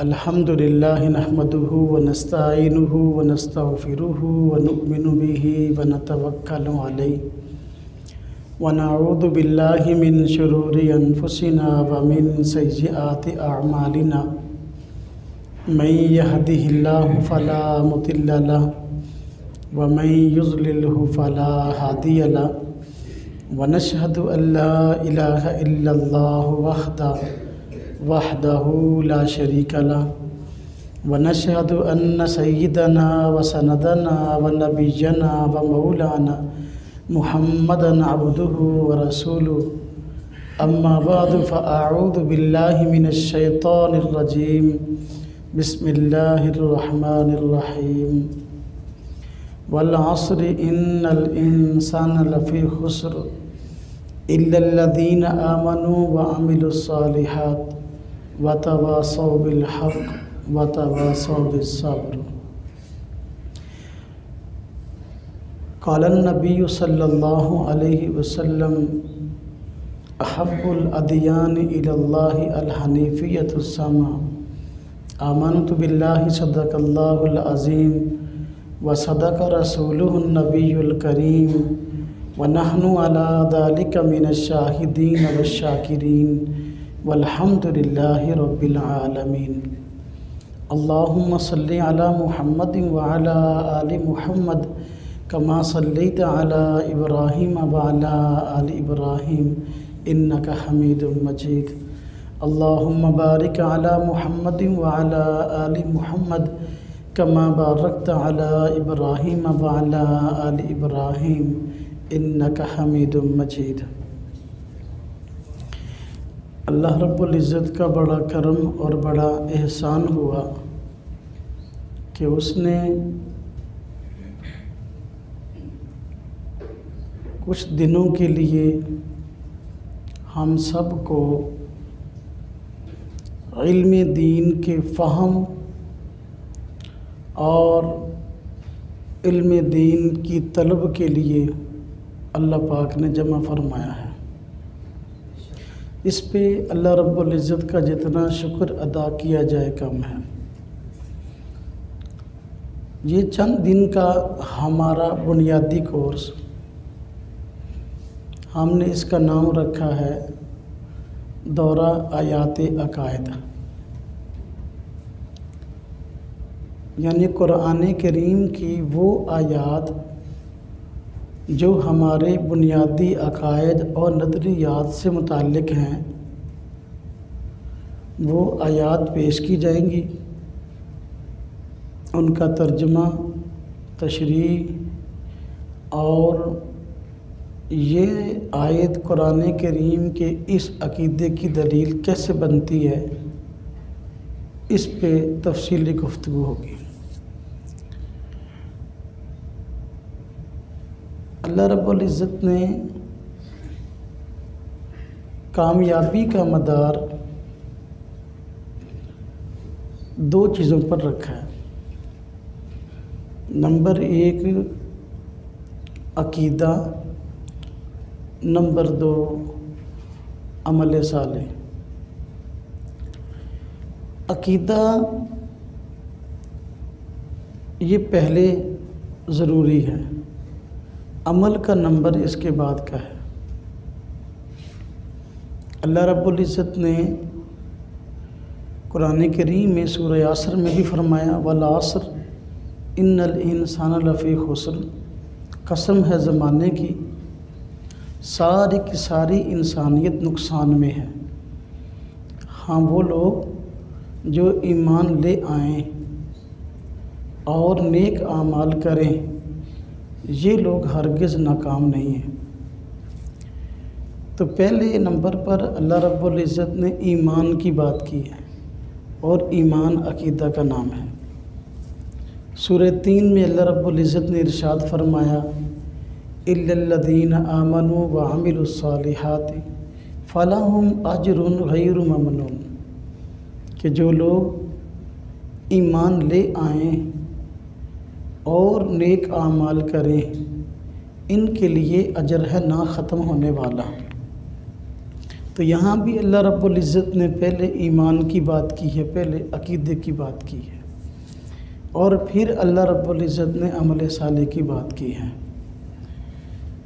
अल्हम्दुलिल्लाहि नहमदुहु व नस्तईनुहु व नस्तगफिरुहु व नु'मिनु बिही व नतवक्कलु अलैहि व नऊज़ु बिल्लाहि मिन शुरूरि अनफुसिना व मिन सय्यिआति अअमालिना मन यहदिहिल्लाहु फला मुदिल्ल लहु व मन युज़्लिल्हु फला हादिय लहु व नशहदु अल्ला इलाहा इल्लल्लाहु वहदहु ला शरीका लहु व नशहदु अन्न सय्यिदना व सनदना व नबिय्यना व मौलाना मुहम्मदन अब्दुहु व रसूलुहु अम्मा बअदु फ़अऊज़ु बिल्लाहि मिनश शैतानिर रजीम बिस्मिल्लाहिर रहमानिर रहीम वल अस्रि इन्नल इंसाना लफ़ी खुस्र इल्लल्लज़ीना आमनू व अमिलुस सालिहात व तवासौ बिल हक़ व तवासौ बिस सब्र। क़ालन नबिय्यु सल्लल्लाहु अलैहि वसल्लम अहब्बुल अदियानि इलल्लाहि अल हनीफिय्यतुस समा आमनतु बिल्लाहि सदक़ल्लाहुल अज़ीम व सदक़ रसूलुहुन नबियुल करीम व नहनु अला ज़ालिका मिनश शाहिदीन व शाकिरीन वल्हम्दुलिल्लाहि रब्बिल आलमीन। अल्लाहुम्मा सल्लि अला मुहम्मदिन व अला आलि मुहम्मद कमा सल्लैता अला इब्राहीम व अला आलि इब्राहीम इन्नका हमीदुम मजीद। अल्लाहुम्मा बारिक अला मुहम्मदिन व अला आलि मुहम्मद कमा बारकता अला इब्राहीम व अला आलि इब्राहीम इन्नका हमीदुम मजीद। अल्लाह रब्बुल इज़्ज़त का बड़ा करम और बड़ा एहसान हुआ कि उसने कुछ दिनों के लिए हम सब को इल्म दीन के फ़हम और इल्म दीन की तलब के लिए अल्लाह पाक ने जमा फरमाया है। इस पे अल्लाह रब्बुल इज़्ज़त का जितना शुक्र अदा किया जाए कम है। ये चंद दिन का हमारा बुनियादी कोर्स, हमने इसका नाम रखा है दौरा आयात अकायद, यानी कुरान करीम की वो आयात जो हमारे बुनियादी अकायद और नज़रियात से मुताल्लिक़ हैं, वो आयात पेश की जाएंगी। उनका तर्जुमा, तशरीह और ये आयत कुरान करीम के इस अक़ीदे की दलील कैसे बनती है, इस पे तफसीली गुफ्तगू होगी। अल्लाह रब्बुल इज़्ज़त ने कामयाबी का मदार दो चीज़ों पर रखा है। नंबर एक अक़ीदा, नंबर दो अमल साले। अक़ीदा ये पहले ज़रूरी है, अमल का नंबर इसके बाद का है। अल्लाह रब्बुल इज़्ज़त ने कुरान करीम में सूरह असर में भी फरमाया वल असर इन्नल इंसाना लफ़ी खुस्र, कसम है ज़माने की सारी की सारी इंसानियत नुकसान में है। हाँ, वो लोग जो ईमान ले आएँ और नेक आमाल करें, ये लोग हरगिज़ नाकाम नहीं हैं। तो पहले नंबर पर अल्लाह रब्बुल इज़्ज़त ने ईमान की बात की है और ईमान अक़ीदा का नाम है। सूरह 3 में अल्लाह रब्बुल इज़्ज़त ने इरशाद फरमाया इल्लल्लज़ीना आमनू व अमिलुस सालिहाति फलहुम अज्रुन गैरु ममनून, कि जो लोग ईमान ले आएँ और नेक आमाल करें, इनके लिए अजर है ना ख़त्म होने वाला। तो यहाँ भी अल्लाह रब्बुल इज़्ज़त ने पहले ईमान की बात की है, पहले अकीदे की बात की है, और फिर अल्लाह रब्बुल इज़्ज़त ने अमल साले की बात की है।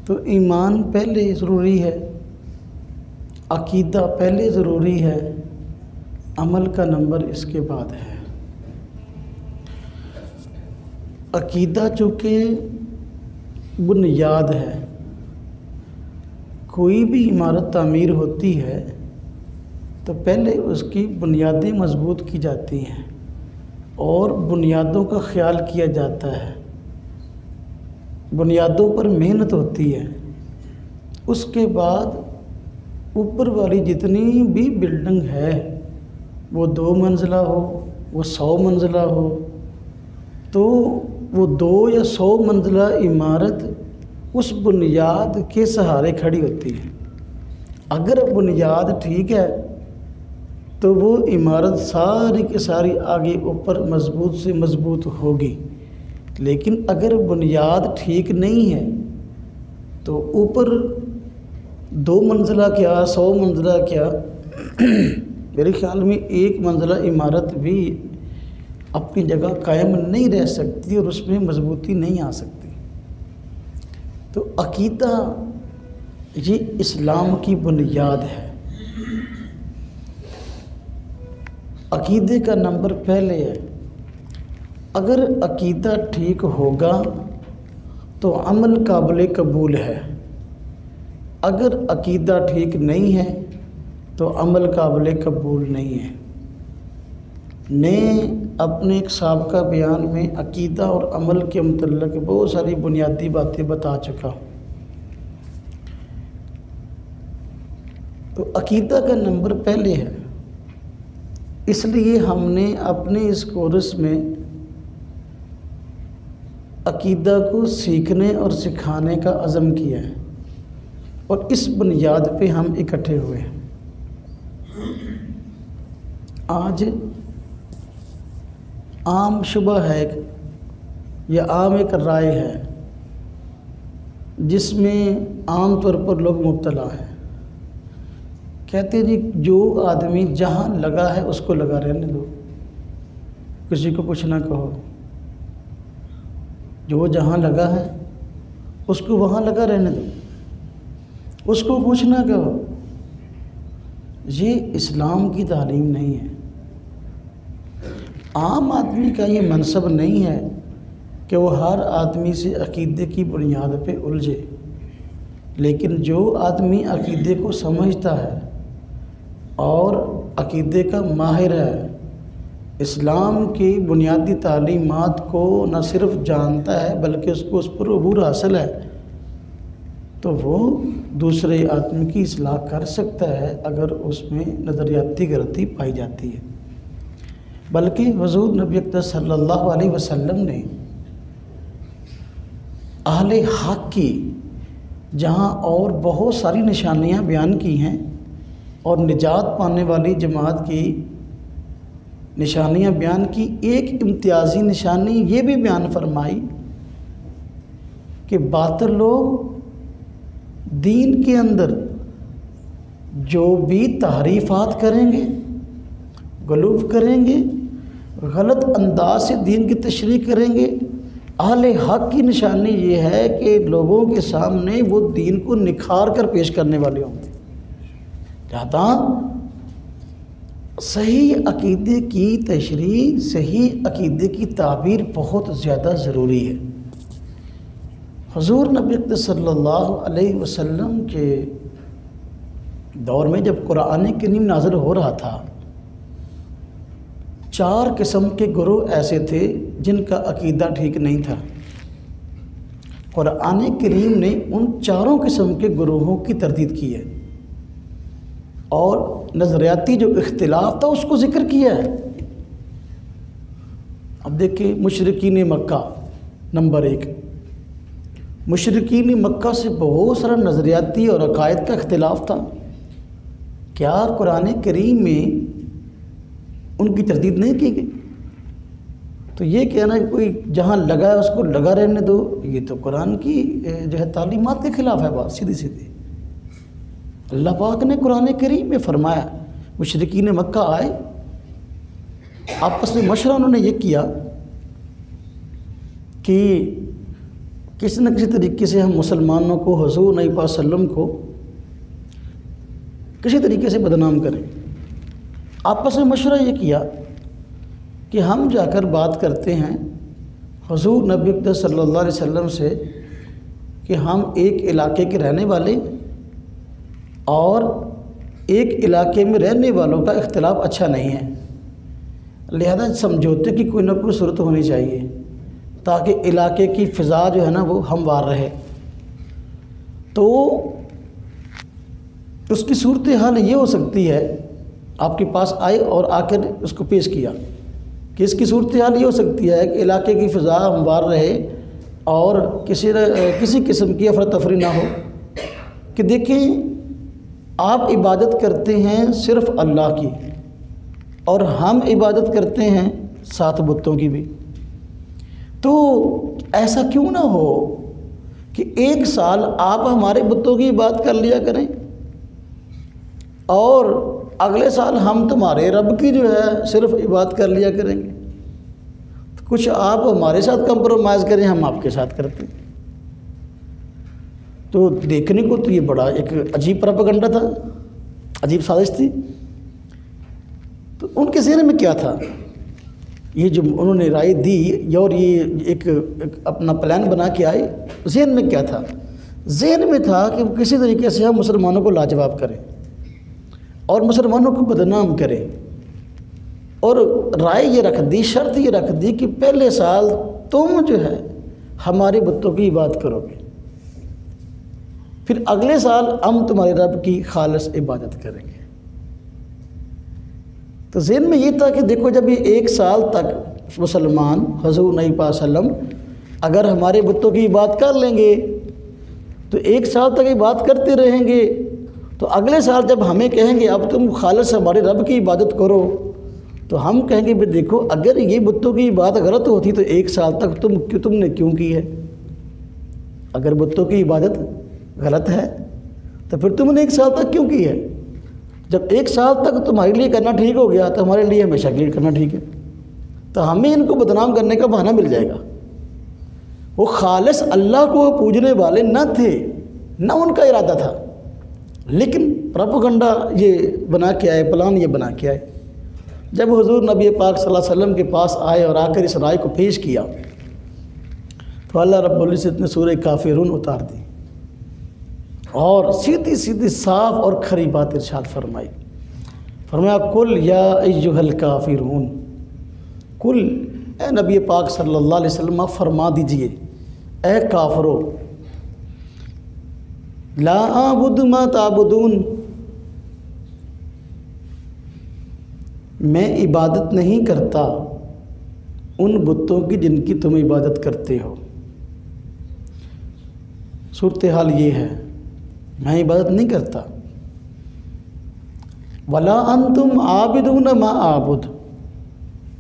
तो ईमान पहले ज़रूरी है, अकीदा पहले ज़रूरी है, अमल का नंबर इसके बाद है। अकीदा चूँकि बुनियाद है, कोई भी इमारत तामीर होती है तो पहले उसकी बुनियादें मजबूत की जाती हैं और बुनियादों का ख्याल किया जाता है, बुनियादों पर मेहनत होती है। उसके बाद ऊपर वाली जितनी भी बिल्डिंग है, वो 2 मंजिला हो, वो 100 मंजिला हो, तो वो 2 या 100 मंजिला इमारत उस बुनियाद के सहारे खड़ी होती है। अगर बुनियाद ठीक है तो वो इमारत सारी की सारी आगे ऊपर मजबूत से मजबूत होगी। लेकिन अगर बुनियाद ठीक नहीं है तो ऊपर 2 मंजिला क्या 100 मंजिला क्या मेरे ख्याल में 1 मंजिला इमारत भी अपनी जगह कायम नहीं रह सकती और उसमें मजबूती नहीं आ सकती। तो अकीदा ये इस्लाम की बुनियाद है। अकीदे का नंबर पहले है। अगर अकीदा ठीक होगा तो अमल काबिल कबूल है, अगर अकीदा ठीक नहीं है तो अमल काबिल कबूल नहीं है। मैं अपने एक साबका बयान में अकीदा और अमल के मुतल्लिक़ बहुत सारी बुनियादी बातें बता चुका हूँ। तो अकीदा का नंबर पहले है, इसलिए हमने अपने इस कोर्स में अकीदा को सीखने और सिखाने का अज़म किया है और इस बुनियाद पे हम इकट्ठे हुए हैं। आज आम शुबह है या आम एक राय है जिसमें आम तौर पर लोग मुब्तला हैं। कहते हैं जी जो आदमी जहाँ लगा है उसको लगा रहने दो, किसी को कुछ ना कहो, जो जहाँ लगा है उसको वहाँ लगा रहने दो, उसको कुछ ना कहो। ये इस्लाम की तालीम नहीं है। आम आदमी का ये मनसब नहीं है कि वो हर आदमी से अकीदे की बुनियाद पे उलझे, लेकिन जो आदमी अकीदे को समझता है और अकीदे का माहिर है, इस्लाम की बुनियादी तालीमात को न सिर्फ जानता है बल्कि उसको उस पर अबूर हासिल है, तो वो दूसरे आदमी की इस्लाह कर सकता है अगर उसमें नज़रियाती गलती पाई जाती है। बल्कि हुज़ूर नबी अकरम सल्लल्लाहु अलैहि वसल्लम ने अहले हक़ की जहाँ और बहुत सारी निशानियाँ बयान की हैं और निजात पाने वाली जमात की निशानियाँ बयान की, एक इम्तियाज़ी निशानी ये भी बयान फरमाई कि बातिल लोग दीन के अंदर जो भी तहरीफ़ात करेंगे, गलूफ़ करेंगे, गलत अंदाज से दीन की तशरीह करेंगे, अहले हक़ की निशानी ये है कि लोगों के सामने वो दीन को निखार कर पेश करने वाले होंगे। लिहाजा सही अकीदे की तशरीह, सही अकीदे की ताबीर बहुत ज़्यादा ज़रूरी है। हुज़ूर नबी अकरम सल्लल्लाहु अलैहि वसल्लम के दौर में जब कुरान करीम नाज़िल हो रहा था, 4 किस्म के गुरूह ऐसे थे जिनका अकीदा ठीक नहीं था। कुरान करीम ने उन 4 किस्म के गुरूहों की तरदीद की है और नज़रियाती जो इख्तिलाफ था उसको ज़िक्र किया है। अब देखिए, मुशरिकीन मक्का नंबर 1। मुशरिकीन मक्का से बहुत सारा नज़रियाती और अकायद का इख्तिलाफ था। क्या कुरान करीम में उनकी तरदीद नहीं की गई? तो ये कहना कि कोई जहाँ लगा है उसको लगा रहने दो, ये तो कुरान की जो है तालीमात के ख़िलाफ़ है बात सीधी सीधी। अल्लाह पाक ने कुरान करीम में फरमाया, मुशरिकीन मक्का आए, आपस में मशवरा उन्होंने ये किया कि किसी न किसी तरीके से हम मुसलमानों को, हुज़ूर नबी पाक सल्लम को किसी तरीके से बदनाम करें। आपस में मशवरा ये किया कि हम जाकर बात करते हैं हुज़ूर नबी सल्लल्लाहु अलैहि वसल्लम से कि हम एक इलाके के रहने वाले और एक इलाके में रहने वालों का इख्तिलाफ अच्छा नहीं है, लिहाजा समझौते की कोई ना कोई सूरत होनी चाहिए ताकि इलाके की फ़िज़ा जो है ना वो हमवार रहे। तो उसकी सूरत हाल ये हो सकती है, आपके पास आए और आकर उसको पेश किया कि इसकी सूरत हाल ये हो सकती है कि इलाके की फ़िज़ा हमवार रहे और किसी किस्म की अफरा तफरी ना हो। कि देखें, आप इबादत करते हैं सिर्फ़ अल्लाह की और हम इबादत करते हैं 7 बुतों की भी, तो ऐसा क्यों ना हो कि एक साल आप हमारे बुतों की बात कर लिया करें और अगले साल हम तुम्हारे रब की जो है सिर्फ इबादत कर लिया करेंगे। तो कुछ आप हमारे साथ कंप्रोमाइज़ करें, हम आपके साथ करते हैं। तो देखने को तो ये बड़ा एक अजीब प्रोपेगेंडा था, अजीब साजिश थी। तो उनके ज़हन में क्या था, ये जो उन्होंने राय दी और ये एक अपना प्लान बना के आए, ज़हन में क्या था? ज़हन में था कि किसी तरीके से हम मुसलमानों को लाजवाब करें और मुसलमानों को बदनाम करें। और राय ये रख दी, शर्त ये रख दी कि पहले साल तुम जो है हमारे बुतों की इबादत करोगे, फिर अगले साल हम तुम्हारे रब की खालिस इबादत करेंगे। तो ज़हन में ये था कि देखो, जब ये एक साल तक मुसलमान हुज़ूर नबी पाक सल्लम अगर हमारे बुतों की इबादत कर लेंगे तो एक साल तक इबादत करते रहेंगे, तो अगले साल जब हमें कहेंगे अब तुम खालिस हमारे रब की इबादत करो, तो हम कहेंगे भाई देखो, अगर ये बुतों की इबादत गलत होती तो एक साल तक तुमने क्यों की है? अगर बुतों की इबादत गलत है तो फिर तुमने एक साल तक क्यों की है? जब एक साल तक तुम्हारे लिए करना ठीक हो गया तो हमारे लिए हमेशा के लिए करना ठीक है। तो हमें इनको बदनाम करने का बहाना मिल जाएगा। वो खालिस अल्लाह को पूजने वाले न थे, न उनका इरादा था, लेकिन प्रोपेगेंडा ये बना के आए, प्लान ये बना के आए। जब हुज़ूर नबी पाक सल्लल्लाहु अलैहि वसल्लम के पास आए और आकर इस राय को पेश किया तो अल्लाह रब्बुल इज़्ज़त ने सूरह काफ़िरून उतार दी और सीधी सीधी साफ और खरी बात इरशाद फरमाई। फरमाया, कुल या अय्युहल काफ़िरून, कुल ए नबी पाक सल्लल्लाहु अलैहि वसल्लम आप फरमा दीजिए, ए काफिरो, ला आबुदु मा ताबुदून, मैं इबादत नहीं करता उन बुतों की जिनकी तुम इबादत करते हो। सूरत हाल ये है, मैं इबादत नहीं करता। वला अंतुम आबिदून मा आबुद,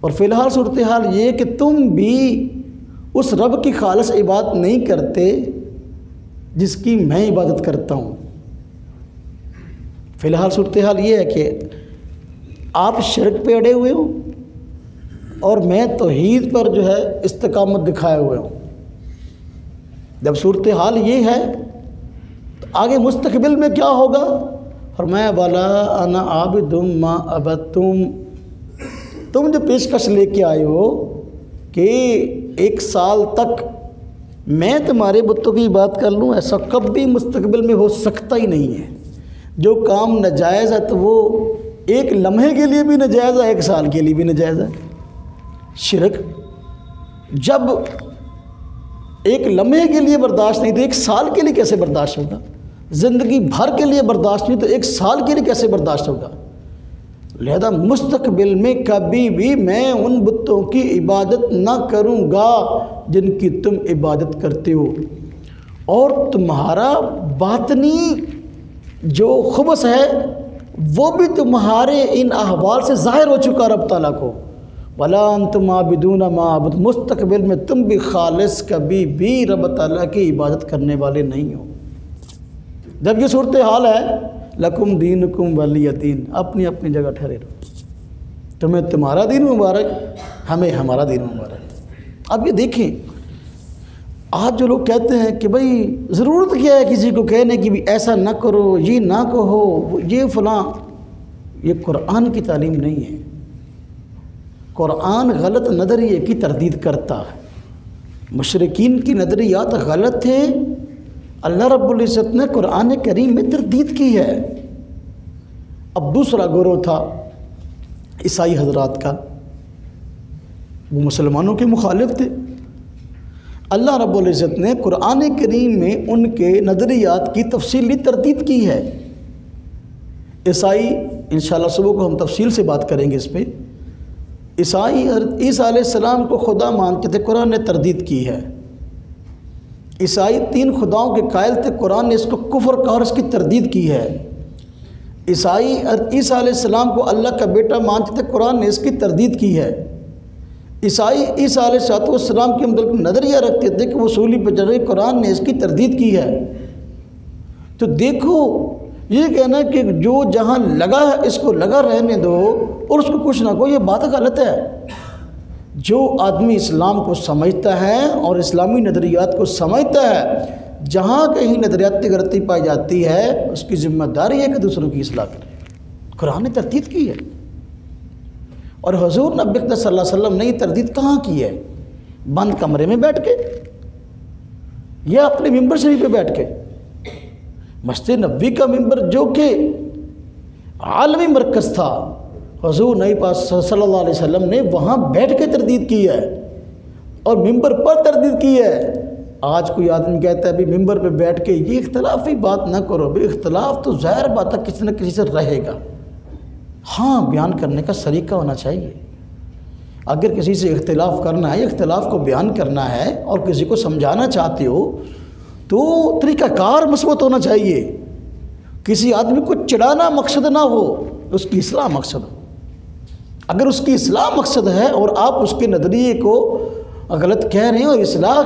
और फ़िलहाल सूरत हाल ये कि तुम भी उस रब की खालिस इबादत नहीं करते जिसकी मैं इबादत करता हूँ। फ़िलहाल सूरत हाल ये है कि आप शिरक पे अड़े हुए हो और मैं तौहीद पर जो है इस्तिकामत दिखाए हुए हूँ। जब सूरत हाल ये है तो आगे मुस्तकबिल में क्या होगा? फरमाया, वाला अना आबिदुम मा अबदतुम, तुम जो पेशकश लेके आए हो कि एक साल तक मैं तुम्हारे बुतों की बात कर लूँ, ऐसा कभी मुस्तकबिल में हो सकता ही नहीं है। जो काम नाजायज़ है तो वो एक लम्हे के लिए भी नाजायज़ है, एक साल के लिए भी नाजायज़ है। शिरक जब एक लम्हे के लिए बर्दाश्त नहीं तो एक साल के लिए कैसे बर्दाश्त होगा? ज़िंदगी भर के लिए बर्दाश्त नहीं तो एक साल के लिए कैसे बर्दाश्त होगा? लिहाजा मुस्तकबिल में कभी भी मैं उन बुतों की इबादत ना करूँगा जिनकी तुम इबादत करते हो, और तुम्हारा बातनी जो खुबस है वो भी तुम्हारे इन अहवाल से ज़ाहिर हो चुका रब ताला को। वला अंतुम आबिदून मा अबुद, मुस्तकबिल में तुम भी खालिस कभी भी रब ताला की इबादत करने वाले नहीं हो। जब ये सूरत हाल है लकुम दीनुकुम वलिय दीन, अपनी अपनी जगह ठहरे रहो। तुम्हें तुम्हारा दीन मुबारक, हमें हमारा दीन मुबारक। अब ये देखें, आज जो लोग कहते हैं कि भाई ज़रूरत क्या है किसी को कहने की भी ऐसा ना करो, ये ना कहो, ये फ़लाँ, ये कुरान की तालीम नहीं है। कुरान गलत नज़रिए की तरदीद करता है। मुशरिकीन की नज़रियात गलत थे, अल्लाह रब्बुल इज़्ज़त ने कुरान करीम में तरदीद की है। अब दूसरा गिरोह था ईसाई हजरात का, वो मुसलमानों के मुखालिफ थे। अल्लाह रब्बुल इज़्ज़त ने कुरान करीम में उनके नज़रियात की तफसीली तरदीद की है। ईसाई, इंशाअल्लाह सुबह को हम तफसील से बात करेंगे इस पर। ईसाई ईसा अलैहिस्सलाम को खुदा मानते थे, कुरान ने तरदीद की है। ईसाई 3 खुदाओं के कायल थे, कुरान ने इसको कुफ्र का और इसकी तरदीद की है। ईसाई ईसा अलैहिस्सलाम को अल्लाह का बेटा मानते थे, कुरान ने इसकी तरदीद की है। ईसाई ईसा अलैहिस्सलाम के मतलब नज़रिया रखते थे कि वो सूली पर चढ़े, कुरान ने इसकी तरदीद की है। तो देखो, ये कहना कि जो जहाँ लगा है इसको लगा रहने दो और उसको कुछ ना को, ये बात गलत है। जो आदमी इस्लाम को समझता है और इस्लामी नज़रियात को समझता है, जहाँ कहीं नज़रियाती गलती पाई जाती है उसकी ज़िम्मेदारी है कि दूसरों की इस्लाह करे। कुरान ने तरदीद की है और हुज़ूर नबी सल्लल्लाहु अलैहि वसल्लम ने ये तरदीद कहाँ की है? बंद कमरे में बैठ के या अपने मिंबर शरीफ पे बैठ के। मस्जिद नबी का मिंबर जो कि आलमी मरकज़ था, हुज़ूर नबी पाक सल्लल्लाहु अलैहि वसल्लम ने वहाँ बैठ के तरदीद की है और मिंबर पर तरदीद की है। आज कोई आदमी कहता है भी मिंबर पे बैठ के, ये इख्तलाफी बात ना करो। भाई इख्तलाफ तो ज़ाहिर बात है किसी न किसी से रहेगा, हाँ बयान करने का सलीका होना चाहिए। अगर किसी से इख्तलाफ करना है, इख्तलाफ को बयान करना है और किसी को समझाना चाहते हो तो तरीक़ाकार मसबूत होना चाहिए। किसी आदमी को चिढ़ाना मकसद ना हो, उसकी इस्लाह मकसद हो। अगर उसकी इस्लाह मकसद है और आप उसके नज़रिए को गलत कह रहे हैं और इस्लाह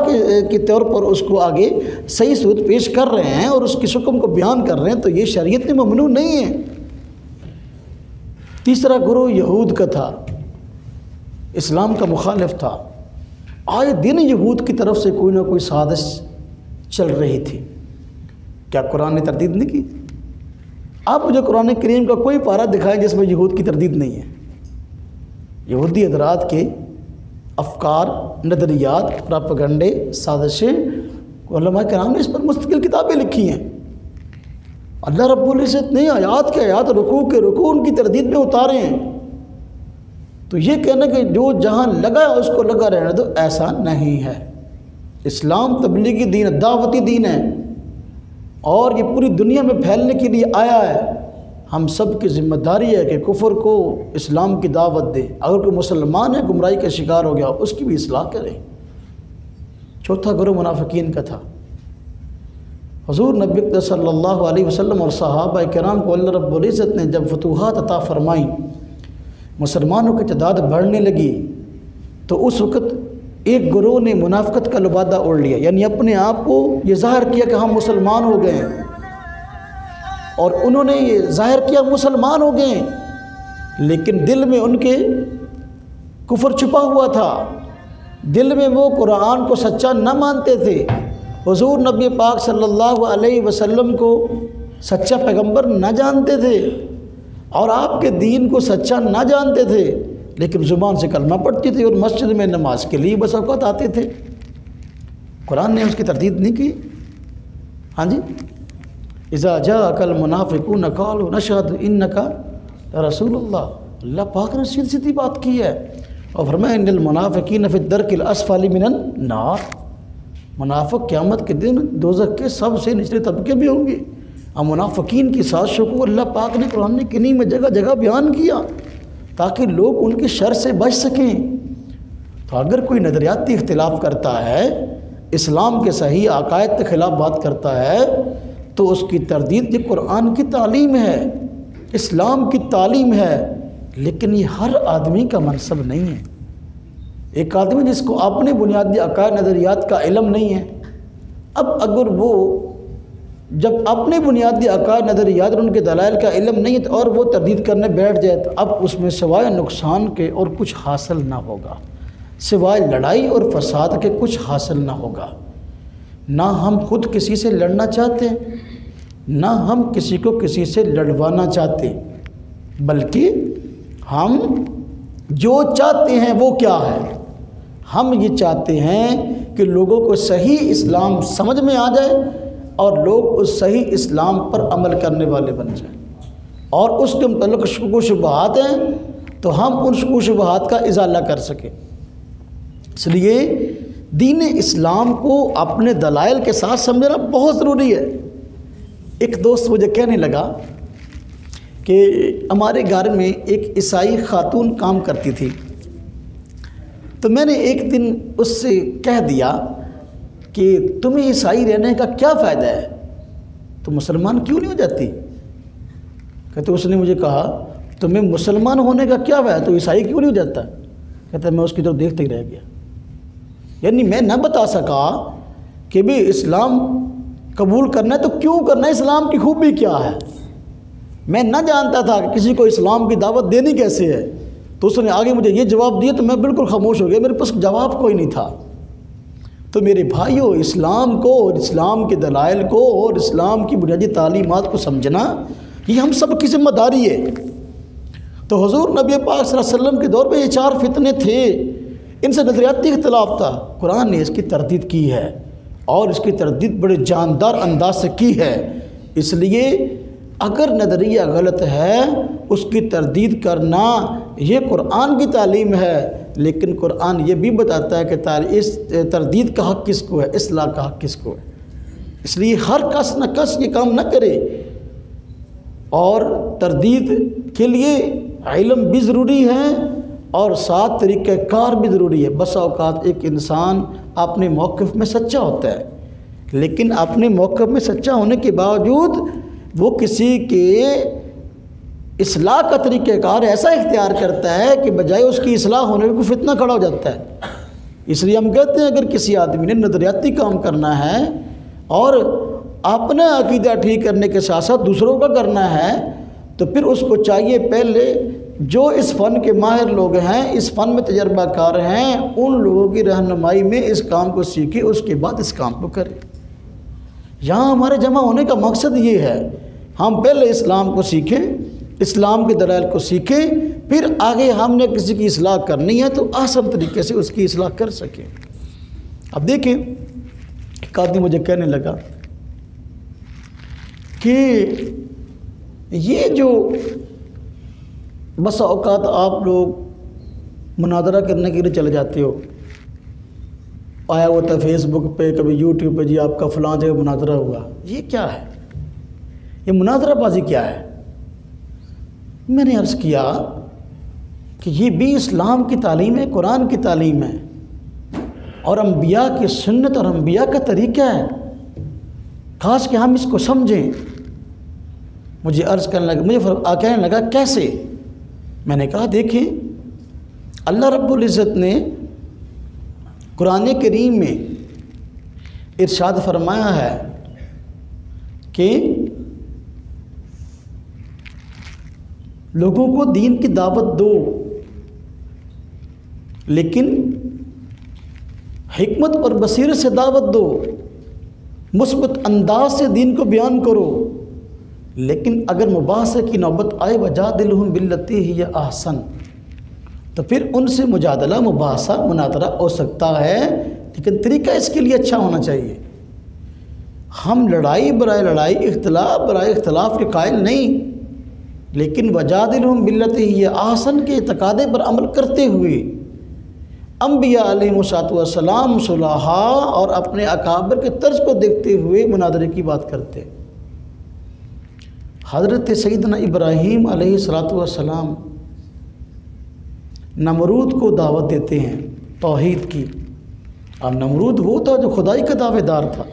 के तौर पर उसको आगे सही सूरत पेश कर रहे हैं और उसकी हुक्म को बयान कर रहे हैं, तो ये शरीयत में ममनू नहीं है। तीसरा गिरोह यहूद का था, इस्लाम का मुखालिफ था। आए दिन यहूद की तरफ से कोई ना कोई साजिश चल रही थी। क्या कुरान ने तरदीद नहीं की? आप मुझे कुरान करीम का कोई पारा दिखाएं जिसमें यहूद की तरदीद नहीं है। यहूदी हज़रात के अफकार, नज़रियात, प्रोपेगेंडे, साजिशें उलमा किराम ने इस पर मुस्तकिल किताबें लिखी हैं। अल्लाह रब्बुल इज़्ज़त ने आयात के आयात, रुकू के रुकू उनकी तरदीद में उतारे हैं। तो ये कहना कि जो जहाँ लगा है उसको लगा रहने दो, ऐसा नहीं है। इस्लाम तबलीगी दीन, दावती दीन है और ये पूरी दुनिया में फैलने के लिए आया है। हम सब की ज़िम्मेदारी है कि कुफ्र को इस्लाम की दावत दे। अगर कोई मुसलमान है गुमराही का शिकार हो गया, उसकी भी इस्लाह करें। चौथा गिरोह मुनाफिकीन का था। हुज़ूर नबी सल्लल्लाहु अलैहि वसल्लम और सहाबा किराम को अल्लाह रब्बुल इज़्ज़त ने जब फतूहात अता फरमाई, मुसलमानों की तादाद बढ़ने लगी, तो उस वक़्त एक गिरोह ने मुनाफ़िकत का लिबादा ओढ़ लिया, यानी अपने आप को ये ज़ाहिर किया कि हम मुसलमान हो गए हैं। और उन्होंने ये ज़ाहिर किया मुसलमान हो गए, लेकिन दिल में उनके कुफ्र छुपा हुआ था। दिल में वो कुरान को सच्चा न मानते थे, हुज़ूर नबी पाक सल्लल्लाहु अलैहि वसल्लम को सच्चा पैगंबर न जानते थे और आपके दीन को सच्चा न जानते थे, लेकिन ज़ुबान से कलमा पढ़ती थी और मस्जिद में नमाज के लिए बस औक़ात आते थे। कुरान ने उसकी तरदीद नहीं की। हाँ जी, इज़ा जाअकल मुनाफ़िक़ून क़ालू नशहदु इन्नका रसूलुल्लाह। अल्लाह पाक ने सीधी सीधी बात की है और फरमाया इन्नल मुनाफ़िक़ीन फ़ी दर्किल अस्फ़ली मिनन नार। मुनाफ़िक़ क़यामत के दिन दोज़ख के सबसे निचले तबके में होंगे। और मुनाफ़िक़ीन की साज़िशों को अल्लाह पाक ने कुरान करीम में जगह जगह बयान किया ताकि लोग उनके शर से बच सकें। तो अगर कोई नज़रियाती इख्तिलाफ़ करता है, इस्लाम के सही अक़ायद के ख़िलाफ़ बात करता है, तो उसकी तरदीद ये कुरान की तालीम है, इस्लाम की तालीम है। लेकिन ये हर आदमी का मनसब नहीं है। एक आदमी जिसको अपने बुनियादी अक़ायद नज़रियात का इल्म नहीं है, अब अगर वो जब अपने बुनियादी अकायद नज़रियात और उनके दलाइल का इल्म नहीं है तो और वो तरदीद करने बैठ जाए तो अब उसमें सिवाय नुकसान के और कुछ हासिल ना होगा, सिवाय लड़ाई और फसाद के कुछ हासिल ना होगा। ना हम खुद किसी से लड़ना चाहते, ना हम किसी को किसी से लड़वाना चाहते, बल्कि हम जो चाहते हैं वो क्या है, हम ये चाहते हैं कि लोगों को सही इस्लाम समझ में आ जाए और लोग उस सही इस्लाम पर अमल करने वाले बन जाएं, और उसके मुतल्लिक़ शुबहात हैं तो हम उन शुबहात का इजाला कर सकें। इसलिए दीन इस्लाम को अपने दलाइल के साथ समझना बहुत ज़रूरी है। एक दोस्त मुझे कहने लगा कि हमारे घर में एक ईसाई खातून काम करती थी, तो मैंने एक दिन उससे कह दिया कि तुम्हें ईसाई रहने का क्या फ़ायदा है, तो मुसलमान क्यों नहीं हो जाती? कहते उसने मुझे कहा तुम्हें मुसलमान होने का क्या फ़ायदा, तो ईसाई क्यों नहीं हो जाता? कहते मैं उसकी तरफ देखते ही रह गया। यानी मैं न बता सका कि भी इस्लाम कबूल करना है तो क्यों करना है, इस्लाम की खूबी क्या है। मैं न जानता था कि किसी को इस्लाम की दावत देनी कैसे है, तो उसने आगे मुझे ये जवाब दिया तो मैं बिल्कुल खामोश हो गया, मेरे पास जवाब कोई नहीं था। तो मेरे भाइयों, इस्लाम को और इस्लाम के दलाइल को और इस्लाम की बुनियादी तालीमात को समझना ये हम सब की जिम्मेदारी है। तो हुजूर नबी पाक सल्लल्लाहु अलैहि वसल्लम के दौर पे ये 4 फितने थे, इनसे नज़रियाती इख्तिलाफ था। कुरान ने इसकी तरदीद की है और इसकी तरदीद बड़े जानदार अंदाज से की है। इसलिए अगर नज़रिया गलत है उसकी तरदीद करना ये कुरान की तालीम है, लेकिन कुरान ये भी बताता है कि इस तरदीद का हक़ किसको है, इस्लाह का हक़ किसको है। इसलिए हर कस न कस ये काम न करे, और तरदीद के लिए इल्म भी ज़रूरी है और साथ तरीक़ाकार भी ज़रूरी है। बस औक़ात एक इंसान अपने मौक़िफ़ में सच्चा होता है, लेकिन अपने मौक़िफ़ में सच्चा होने के बावजूद वो किसी के इस्लाह का तरीक़ाकार ऐसा इख्तियार करता है कि बजाय उसकी इस्लाह होने में फितना खड़ा हो जाता है। इसलिए हम कहते हैं अगर किसी आदमी ने नज़रियाती काम करना है और अपना अकीदा ठीक करने के साथ साथ दूसरों का करना है, तो फिर उसको चाहिए पहले जो इस फ़न के माहिर लोग हैं, इस फ़न में तजर्बाकार हैं, उन लोगों की रहनुमाई में इस काम को सीखे, उसके बाद इस काम को करें। यहाँ हमारे जमा होने का मकसद ये है, हम पहले इस्लाम को सीखें, इस्लाम के दलाइल को सीखें, फिर आगे हमने किसी की इस्लाह करनी है तो आसान तरीके से उसकी इस्लाह कर सकें। अब देखें, एक आदमी मुझे कहने लगा कि ये जो बस औकात आप लोग मुनादरा करने के लिए चले जाते हो, आया होता है फेसबुक पे, कभी यूट्यूब पे, जी आपका फ़लाँ जगह मुनादरा हुआ, ये क्या है, ये मुनादराबाजी क्या है। मैंने अर्ज़ किया कि ये भी इस्लाम की तालीम है, कुरान की तालीम है और अंबिया की सुन्नत और अंबिया का तरीक़ा है, ख़ास कि हम इसको समझें। मुझे अर्ज़ करने लगा, मुझे कहने लगा कैसे। मैंने कहा देखें, अल्लाह रब्बुल इज़्ज़त ने कुरान करीम में इरशाद फरमाया है कि लोगों को दीन की दावत दो, लेकिन हिकमत और बसीरत से दावत दो, मुस्बत अंदाज से दीन को बयान करो, लेकिन अगर मुबासे की नौबत आए वजादिलहुम बिल्लती हिय अहसन, तो फिर उनसे मुजादला, मुबासा, मुनादरा हो सकता है, लेकिन तरीका इसके लिए अच्छा होना चाहिए। हम लड़ाई बराए लड़ाई, इख्तिलाफ बराए इख्तिलाफ के कायल नहीं, लेकिन वजादिलहुम बिल्लती हिय अहसन के तकादे पर अमल करते हुए अंबिया अलैहिस्सलाम सुलहा और अपने अकाबर के तर्ज को देखते हुए मुनादरे की बात करते। हज़रत सैयदना इब्राहीम अलैहिस्सलाम नमरूद को दावत देते हैं तौहीद की, और नमरूद वो था जो खुदाई का दावेदार था,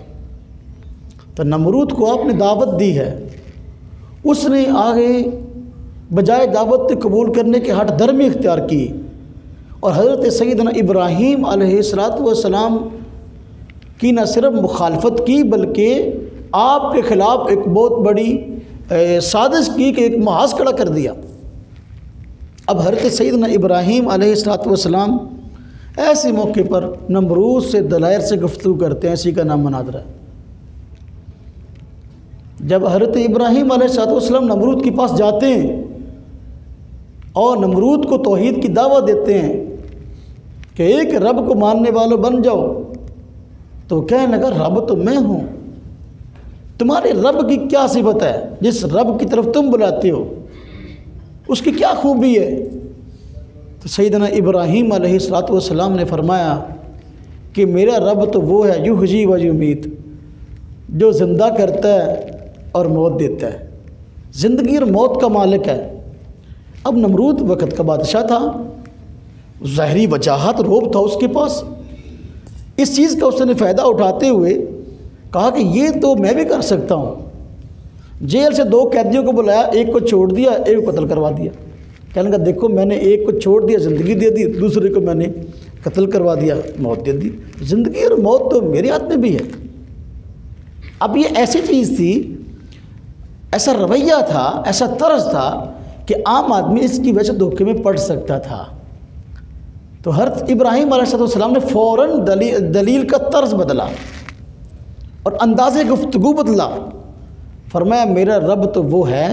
तो नमरूद को आपने दावत दी है, उसने आगे बजाय दावत कबूल करने के हट धर्मी इख्तियार की, और हज़रत सैयदना इब्राहीम अलैहिस्सलाम की न सिर्फ मुखालफत की बल्कि आपके ख़िलाफ़ एक बहुत बड़ी साजिश की कि एक महाज खड़ा कर दिया। अब हज़रत सैयदना इब्राहीम अलैहिस्सलाम ऐसे मौके पर नमरूद से दलाइल से गुफ्तगू करते हैं। इसी का नाम मुनाज़रा है। जब हज़रत इब्राहीम अलैहिस्सलाम नमरूद के पास जाते हैं और नमरूद को तौहीद की दावत देते हैं कि एक रब को मानने वालों बन जाओ, तो कहने लगा रब तो मैं हूँ, तुम्हारे रब की क्या सिफत है, जिस रब की तरफ तुम बुलाते हो उसकी क्या खूबी है। तो सैयदना इब्राहीम अलैहिस्सलाम ने फरमाया कि मेरा रब तो वो है युहयी व युमीत, जो ज़िंदा करता है और मौत देता है, ज़िंदगी और मौत का मालिक है। अब नमरूद वक़्त का बादशाह था, ज़ाहरी वजाहत रोब था उसके पास। इस चीज़ का उसने फ़ायदा उठाते हुए कहा कि ये तो मैं भी कर सकता हूँ। जेल से 2 कैदियों को बुलाया, एक को छोड़ दिया, एक को कत्ल करवा दिया। कहने लगा देखो मैंने एक को छोड़ दिया, ज़िंदगी दे दी, दूसरे को मैंने कत्ल करवा दिया, मौत दे दी। ज़िंदगी और मौत तो मेरे हाथ में भी है। अब ये ऐसी चीज़ थी, ऐसा रवैया था, ऐसा तर्ज था कि आम आदमी इसकी वजह से धोखे में पड़ सकता था। तो हज़रत इब्राहीम अलैहिस्सलाम ने फ़ौरन दलील का तर्ज बदला और अंदाज़े गुफ्तगू बदला। फरमाया मेरा रब तो वो है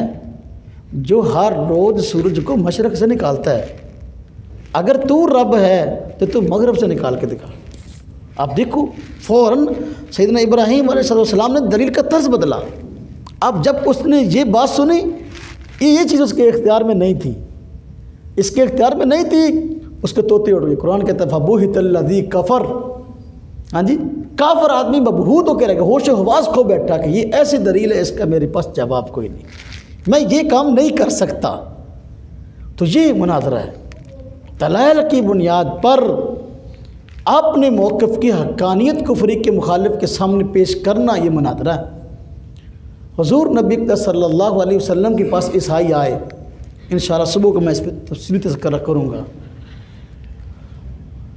जो हर रोज़ सूरज को मशरक़ से निकालता है, अगर तू रब है तो तू मगरब से निकाल के दिखा। आप देखो फ़ौरन सैयदना इब्राहीम अलैहिस्सलाम ने दलील का तर्ज बदला। अब जब उसने ये बात सुनी, ये चीज़ उसके इख्तियार में नहीं थी, इसके इख्तियार में नहीं थी, उसके तोते उड़ गए। कुरान कहता है फबुहितल्लज़ी कफ़र, हाँ जी, काफर आदमी मबहूत होकर रहेगा, होश हवास खो बैठा कि ये ऐसी दलील है, इसका मेरे पास जवाब कोई नहीं, मैं ये काम नहीं कर सकता। तो ये मुनाज़रा है, दलाइल की बुनियाद पर अपने मौक़िफ़ की हक़ानियत को फ़रीक़ के मुखालिफ के सामने पेश करना, ये मुनाज़रा है। हुज़ूर नबी सल्लल्लाहु अलैहि वसल्लम के पास ईसाई आए, इंशाअल्लाह सुबह को मैं इस पर तफ़सीली तज़किरा करूँगा,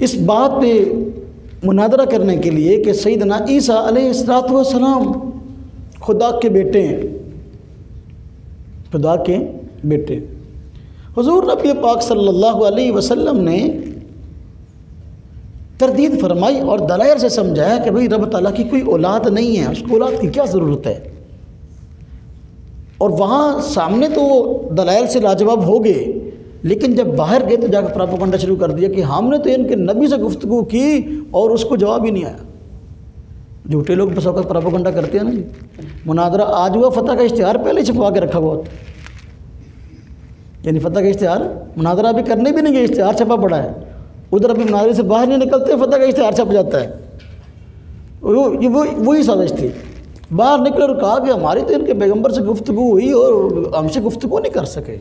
इस बात पे मुनाज़रा करने के लिए कि सैयदना ईसा अलैहिस्सलाम खुदा के बेटे हैं, खुदा के बेटे। हुज़ूर नबी पाक सल्लल्लाहु अलैहि वसल्लम ने तरदीद फरमाई और दलाइल से समझाया कि भाई रब ताला की कोई औलाद नहीं है, उसको औलाद की क्या ज़रूरत है। और वहाँ सामने तो दलाइल से लाजवाब हो गए, लेकिन जब बाहर गए तो जाकर प्रोपेगेंडा शुरू कर दिया कि हमने तो इनके नबी से गुफ्तगू की और उसको जवाब ही नहीं आया। झूठे लोग बस वक्त प्रोपेगेंडा करते हैं ना जी। मुनाज़रा आज हुआ, फतह का इश्तिहार पहले ही छपवा के रखा हुआ, यानी फतह का इश्तिहार मुनाज़रा अभी करने भी नहीं गए, इश्तिहार छपा पड़ा है, उधर अभी मुनाज़रे से बाहर नहीं निकलते, फतह का इश्तिहार छप जाता है। वही साजिश थी। बाहर निकले और कहा कि हमारी तो इनके पैगम्बर से गुफ्तगू हुई और हमसे गुफ्तगू नहीं कर सके।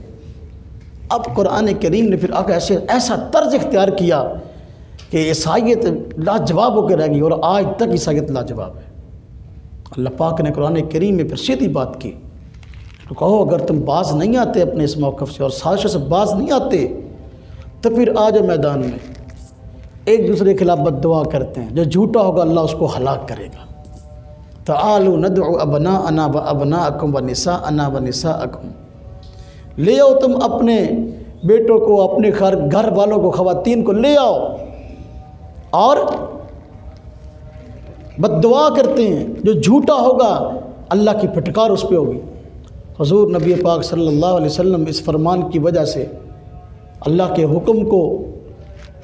अब कुरान करीम ने फिर आकर ऐसा तर्ज इख्तियार किया कि ईसाईयत लाजवाब होकर रह गई और आज तक ईसाईयत लाजवाब है। अल्लाह पाक ने कुरान करीम में फिर सीधी बात की, तो कहो अगर तुम बाज नहीं आते अपने इस मौक़िफ़ से और साजिशों से बाज नहीं आते तो फिर आ जाओ मैदान में, एक दूसरे के खिलाफ बद्दुआ करते हैं, जो झूठा होगा अल्लाह उसको हलाक करेगा। तालू नदउ अबनाअना व अबनाअकुम व निसाअना व निसाअकुम, ले आओ तुम अपने बेटों को, अपने घर वालों को, ख़वातीन को ले आओ, और बद्दुआ करते हैं, जो झूठा होगा अल्लाह की फटकार उस पर होगी। हुज़ूर नबी पाक सल्लल्लाहु अलैहि वसल्लम इस फरमान की वजह से अल्लाह के हुक्म को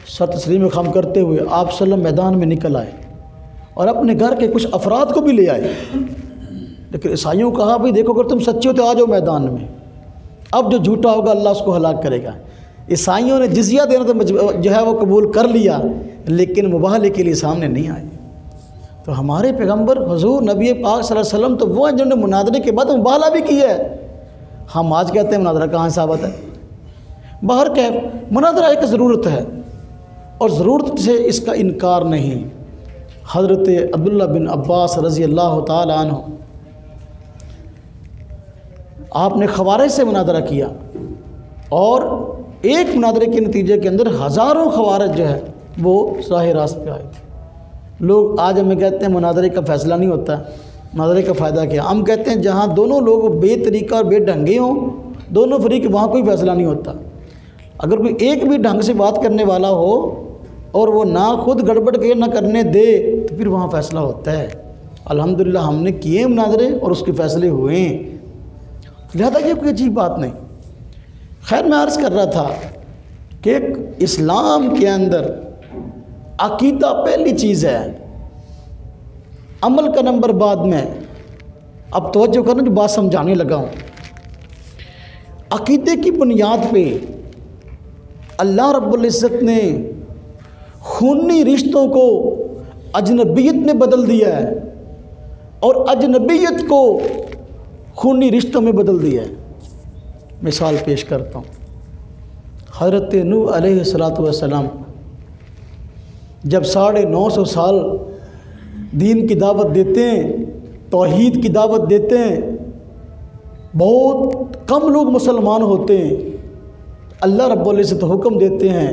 सर तस्लीम ख़म करते हुए आप सल्लम मैदान में निकल आए और अपने घर के कुछ अफराद को भी ले आए। लेकिन ईसाइयों को कहा भाई देखो अगर तुम सच्चे हो तो आ जाओ मैदान में, अब जो झूठा होगा अल्लाह उसको हलाक करेगा। ईसाइयों ने जिज़िया देना तो जो है वो कबूल कर लिया, लेकिन मुबाहले के लिए सामने नहीं आए। तो हमारे पैगंबर हुज़ूर नबी पाक सल्लल्लाहु अलैहि वसल्लम तो वो हैं जिन्होंने मुनादरे के बाद मुबाहला भी किया है। हम आज कहते हैं मुनादरा कहाँ साबित है। बाहर कह मुनादरा एक ज़रूरत है और ज़रूरत से इसका इनकार नहीं। हज़रत अब्दुल्ला बिन अब्बास रज़ी अल्लाह ताला अन्हु, आपने ख़वारिज से मुनादरा किया और एक मुनादरे के नतीजे के अंदर हज़ारों ख़वारिज जो है वो राह रास्त पे आए थे। लोग आज हमें कहते हैं मुनादरे का फ़ैसला नहीं होता, नाज़रे का फ़ायदा क्या? हम कहते हैं जहाँ दोनों लोग बेतरीका और बेढंगे हों, दोनों फरीक, वहाँ कोई फ़ैसला नहीं होता। अगर कोई एक भी ढंग से बात करने वाला हो और वो ना खुद गड़बड़ के ना करने दे तो फिर वहाँ फ़ैसला होता है। अल्हम्दुलिल्लाह हमने किए मुनाज़रे और उसके फ़ैसले हुए, लिहाजा ये कोई अजीब बात नहीं। खैर, मैं अर्ज़ कर रहा था कि इस्लाम के अंदर अकीदा पहली चीज़ है, अमल का नंबर बाद में। अब तवज्जो करना, जो बात समझाने लगा हूँ। अकीदे की बुनियाद पे अल्लाह रब्बुल इज़्ज़त ने खूनी रिश्तों को अजनबियत में बदल दिया है और अजनबियत को खूनी रिश्तों में बदल दिया है। मिसाल पेश करता हूँ। हज़रत नूह अलैहिस्सलातु वस्सलाम जब 950 साल दीन की दावत देते हैं, तौहीद की दावत देते हैं, बहुत कम लोग मुसलमान होते हैं। अल्लाह रब्बुल इज़्ज़त हुक्म देते हैं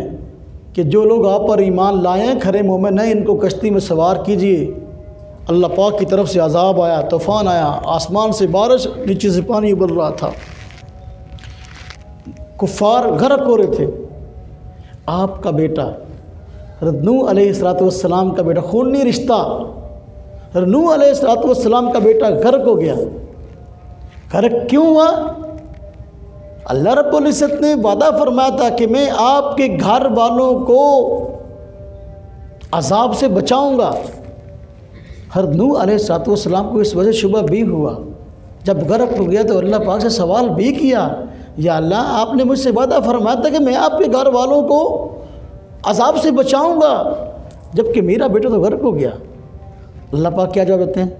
कि जो लोग आप पर ईमान लाए हैं, खरे मोमिन हैं, इनको कश्ती में सवार कीजिए। अल्लाह पाक की तरफ से अजाब आया, तूफ़ान आया, आसमान से बारिश, नीचे से पानी उबल रहा था, कुफ़ार गर्क हो रहे थे। आपका बेटा हज़रत नूह अलैहिस्सलाम का बेटा, खूनी रिश्ता, हज़रत नूह अलैहिस्सलाम का बेटा गर्क हो गया। गर्क क्यों हुआ? अल्लाह रब्बुल इज़्ज़त ने वादा फरमाया था कि मैं आपके घर वालों को अजाब से बचाऊंगा। हज़रत नूह अलैहिस्सलाम को इस वजह शुबह भी हुआ। जब गर्क हो गया तो अल्लाह पाक से सवाल भी किया, या अल्लाह, आपने मुझसे वादा फरमाया था कि मैं आपके घर वालों को अजाब से बचाऊंगा, जबकि मेरा बेटा तो गर्क हो गया। अल्लाह पाक क्या जवाब देते हैं?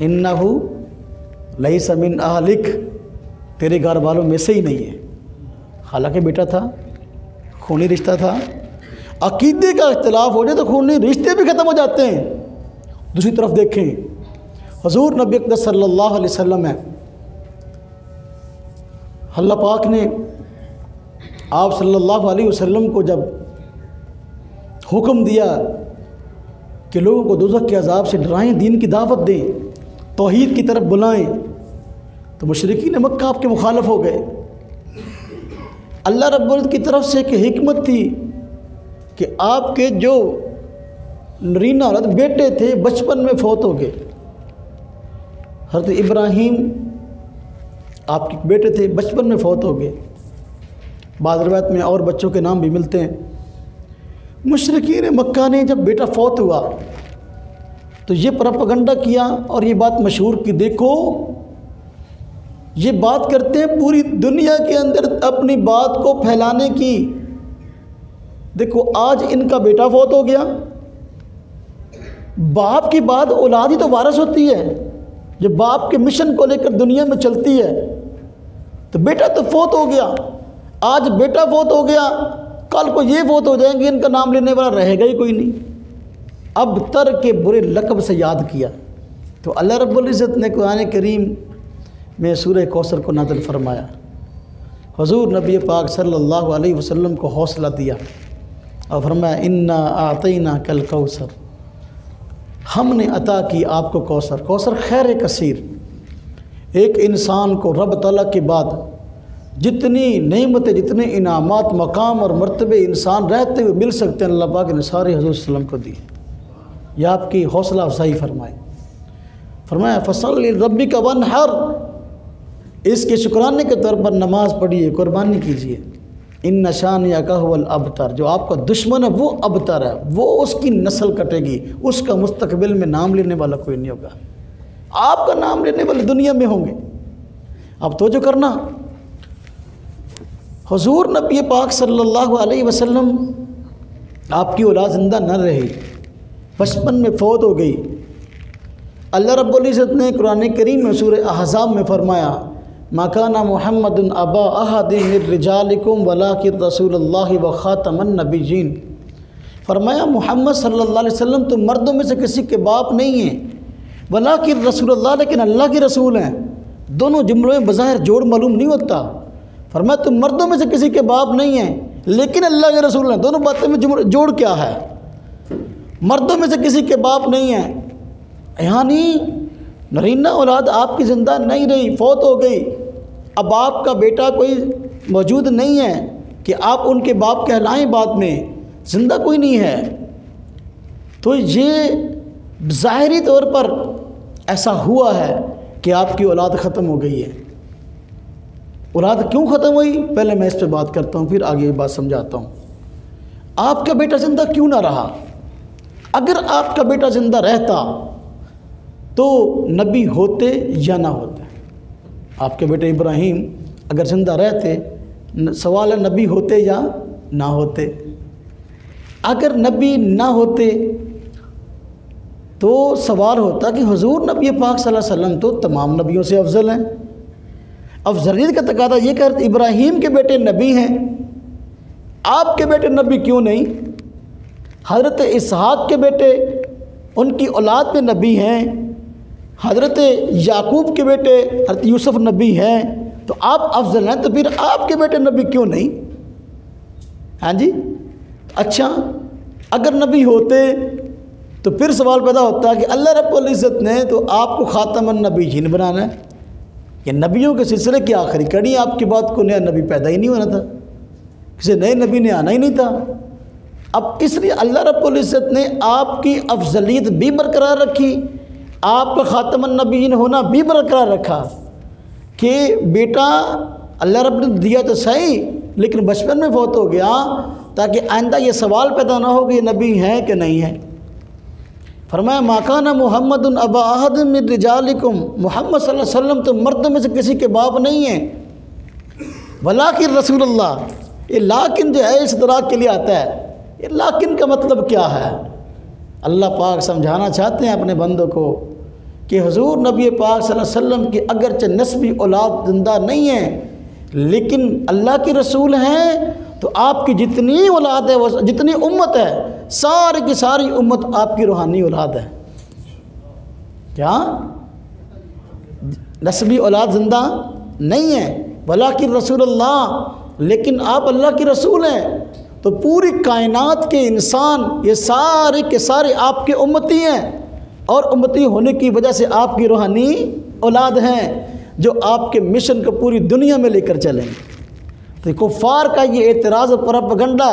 इन्नहु लैसा मिन अहलिक, तेरे घर वालों में से ही नहीं है। हालांकि बेटा था, खूनी रिश्ता था। अकीदे का इख्तिलाफ हो जाए तो खूनी रिश्ते भी ख़त्म हो जाते हैं। दूसरी तरफ देखें, हुज़ूर नबी अकरम सल्लल्लाहु अलैहि वसल्लम है, अल्लाह पाक ने आप सल्लल्लाहु अलैहि वसल्लम को जब हुक्म दिया कि लोगों को दोज़ख के अज़ाब से डराएं, दीन की दावत दें, तौहीद की तरफ बुलाएं, तो मुशरिकीन मक्का आपके मुखालिफ हो गए। अल्लाह रब्बुल इज़्ज़त की तरफ से एक हिकमत थी कि आपके जो नरीना औलाद बेटे थे बचपन में फौत हो गए। हज़रत इब्राहीम आपके बेटे थे, बचपन में फौत हो गए। बाज़ रिवायत में और बच्चों के नाम भी मिलते हैं। मुशरिकीन मक्का ने जब बेटा फौत हुआ तो ये प्रोपेगेंडा किया और ये बात मशहूर की, देखो ये बात करते हैं पूरी दुनिया के अंदर अपनी बात को फैलाने की। देखो आज इनका बेटा फौत हो गया, बाप की बात औलाद ही तो वारिस होती है। जब बाप के मिशन को लेकर दुनिया में चलती है तो बेटा तो फौत हो गया, आज बेटा फौत हो गया, कल को ये फौत हो जाएंगे, इनका नाम लेने वाला रहेगा ही कोई नहीं। अब तर के बुरे लक़ब से याद किया तो अल्लाह रब्बुल इज़्ज़त ने कुरान करीम में सूरह कौसर को नाज़िल फरमाया। हुज़ूर नबी पाक सल्लल्लाहु अलैहि वसल्लम को हौसला दिया और फरमाया, इन्ना आतैना कल कौसर, हमने अता की आपको कौसर। कौसर खैर कसीर। एक इंसान को रब तआला के बाद जितनी नेमतें, जितने इनामात, मकाम और मर्तबे इंसान रहते हुए मिल सकते हैं, अल्लाह पाक ने सारे हुज़ूर सल्लम को दिए। यह आपकी हौसला अफजाई फरमाए। फरमाया फसल्लि लिरब्बिका वन्हर, इसके शुक्राने के तौर पर नमाज पढ़िए, कुर्बानी कीजिए। इन शानिअका हुवल अबतर, जो आपका दुश्मन है वो अबतर है, वो उसकी नस्ल कटेगी, उसका मुस्तकबिल में नाम लेने वाला कोई नहीं होगा। आपका नाम लेने वाले दुनिया में होंगे। अब तो जो करना, हुज़ूर नबी पाक सल्लल्लाहु अलैहि वसल्लम आपकी औलाद ज़िंदा न रही, बचपन में फौत हो गई। अल्लाह रब्बुल इज़्ज़त ने कुरान करीम में सूरह अहज़ाब में फरमाया, मकाना मुहम्मदुन अबा अहदिन मिर रिजालिकुम वलाकिन रसूलुल्लाहि व खातमन नबिय्यीन। फरमाया मोहम्मद सल्लल्लाहु अलैहि वसल्लम तुम मर्दों में से किसी के बाप नहीं हैं, वलाकिन रसूलुल्लाह, लेकिन अल्लाह के रसूल हैं। दोनों जुमलों में बज़ाहिर जोड़ मालूम नहीं होता। फरमाया तुम मर्दों में से किसी के बाप नहीं हैं लेकिन अल्लाह के रसूल हैं। दोनों बातें में जोड़ क्या है? मर्दों में से किसी के बाप नहीं हैं यानी नरीना औलाद आपकी ज़िंदा नहीं रही, फौत हो गई, अब आपका बेटा कोई मौजूद नहीं है कि आप उनके बाप कहलाएं, बाद में ज़िंदा कोई नहीं है। तो ये ज़ाहिरी तौर पर ऐसा हुआ है कि आपकी औलाद ख़त्म हो गई है। औलाद क्यों ख़त्म हुई, पहले मैं इस पर बात करता हूँ, फिर आगे बात समझाता हूँ। आपका बेटा ज़िंदा क्यों ना रहा? अगर आपका बेटा ज़िंदा रहता तो नबी होते या ना होते? आपके बेटे इब्राहीम अगर ज़िंदा रहते, सवाल है नबी होते या ना होते? अगर नबी ना होते तो सवाल होता कि हुजूर नबी पाक सल्लल्लाहु अलैहि वसल्लम तो तमाम नबियों से अफजल हैं। अफजलियत का तकादा ये कर, इब्राहीम के बेटे नबी हैं, आपके बेटे नबी क्यों नहीं? हज़रत इसहाक़ के बेटे, उनकी औलाद में नबी हैं, हज़रत याकूब के बेटे हज़रत यूसुफ नबी हैं, तो आप अफजल हैं, तो फिर आपके बेटे नबी क्यों नहीं? हाँ जी। अच्छा, अगर नबी होते तो फिर सवाल पैदा होता है कि अल्लाह रब्बुल इज़्ज़त ने तो आपको ख़ातमुन नबीयीन बनाना है, ये नबियों के सिलसिले की आखिरी कड़ी, आपकी बात को नया नबी पैदा ही नहीं होना था, किसी नए नबी ने आना ही नहीं था। अब इसलिए अल्लाह रब्बुल इज़्ज़त ने आपकी अफजलियत भी बरकरार रखी, आपका ख़ातमुन नबीयीन होना भी बरकरार रखा कि बेटा अल्लाह रब्ब ने दिया तो सही, लेकिन बचपन में फौत हो गया, ताकि आइंदा ये सवाल पैदा ना हो कि ये नबी हैं कि नहीं है। फरमाया माकाना मुहम्मदुन अबा अहद मिन रिजालिकुम, मोहम्मद सल्लल्लाहु अलैहि वसल्लम तो मर्दों में से किसी के बाप नहीं हैं, वलाकिन रसूलुल्लाह। ये लाकिन जो है इस तरह के लिए आता है, ये लाकिन का मतलब क्या है? अल्लाह पाक समझाना चाहते हैं अपने बंदों को कि हुजूर नबी पाक सल्लल्लाहु अलैहि वसल्लम की अगरचे नस्बी औलाद जिंदा नहीं है, लेकिन अल्लाह के रसूल हैं, तो आपकी जितनी औलाद है, वो जितनी उम्मत है, सारी की सारी उम्मत आपकी रूहानी औलाद है। क्या नस्बी औलाद जिंदा नहीं है, वलाकिन रसूलुल्लाह, लेकिन आप अल्लाह के रसूल हैं, तो पूरी कायनात के इंसान ये सारे के सारे आपके उम्मती हैं, और उम्मती होने की वजह से आपकी रूहानी औलाद हैं, जो आपके मिशन को पूरी दुनिया में लेकर चलेंगे। तो कुफ़ार का ये एतराज़ और प्रोपेगेंडा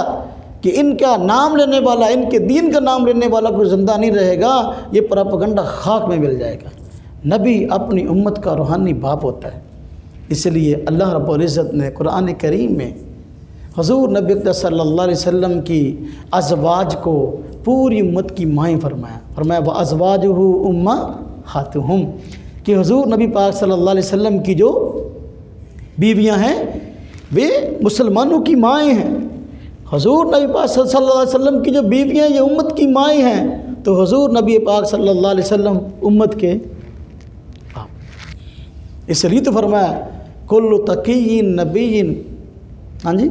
कि इनका नाम लेने वाला, इनके दीन का नाम लेने वाला कोई ज़िंदा नहीं रहेगा, ये प्रोपेगेंडा खाक में मिल जाएगा। नबी अपनी उम्मत का रूहानी बाप होता है, इसलिए अल्लाह रब्बुल इज़्ज़त ने कुरान करीम में हुज़ूर नबी सल्लल्लाहु अलैहि वसल्लम की अज़वाज को पूरी उम्मत की माएँ फरमाया व अज़वाजुहु उम्महातुहुम, कि हुज़ूर नबी पाक सल्लल्लाहु अलैहि वसल्लम की जो बीवियाँ हैं वे मुसलमानों की माएँ हैं। हुज़ूर नबी पाक सल्लल्लाहु अलैहि वसल्लम की जो बीवियाँ ये उम्मत की माएँ हैं, तो हुज़ूर नबी पाक सल्लल्लाहु अलैहि वसल्लम उम्मत के आप। इसलिए तो फरमाया कुल्लु तक़िय्यिन नबिय्यिन, हाँ जी,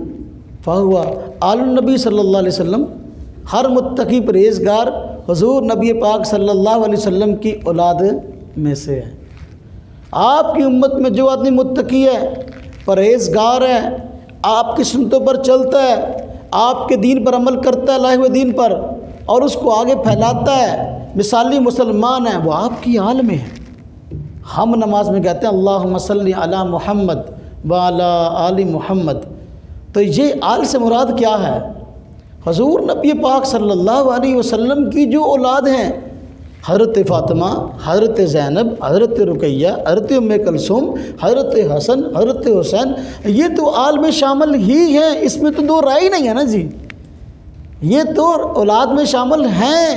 फ़हुवा आलुन नबी सल्लल्लाहु अलैहि वसल्लम, हर मुत्तकी परहेज़गार हुज़ूर नबी पाक सल्लल्लाहु अलैहि वसल्लम की औलाद में से है। आपकी उम्मत में जो आदमी मुत्तकी है, परहेज़गार है, आपकी सुन्नतों पर चलता है, आपके दीन पर अमल करता है, लाए हुए दीन पर, और उसको आगे फैलाता है, मिसाली मुसलमान है, वो आपकी आल में है। हम नमाज में कहते हैं अल्लाहुम्मा सल्ली अला मुहम्मद व अला आलि मुहम्मद, तो ये आल से मुराद क्या है? हुज़ूर नबी पाक सल्लल्लाहु अलैहि वसल्लम की जो औलाद हैं, हज़रत फ़ातिमा, हज़रत ज़ैनब, हज़रत रुक़ैया, हज़रत उम्मे कुलसूम, हज़रत हसन, हज़रत हुसैन, ये तो आल में शामिल ही हैं, इसमें तो दो राय नहीं है ना जी, ये तो औलाद में शामिल हैं,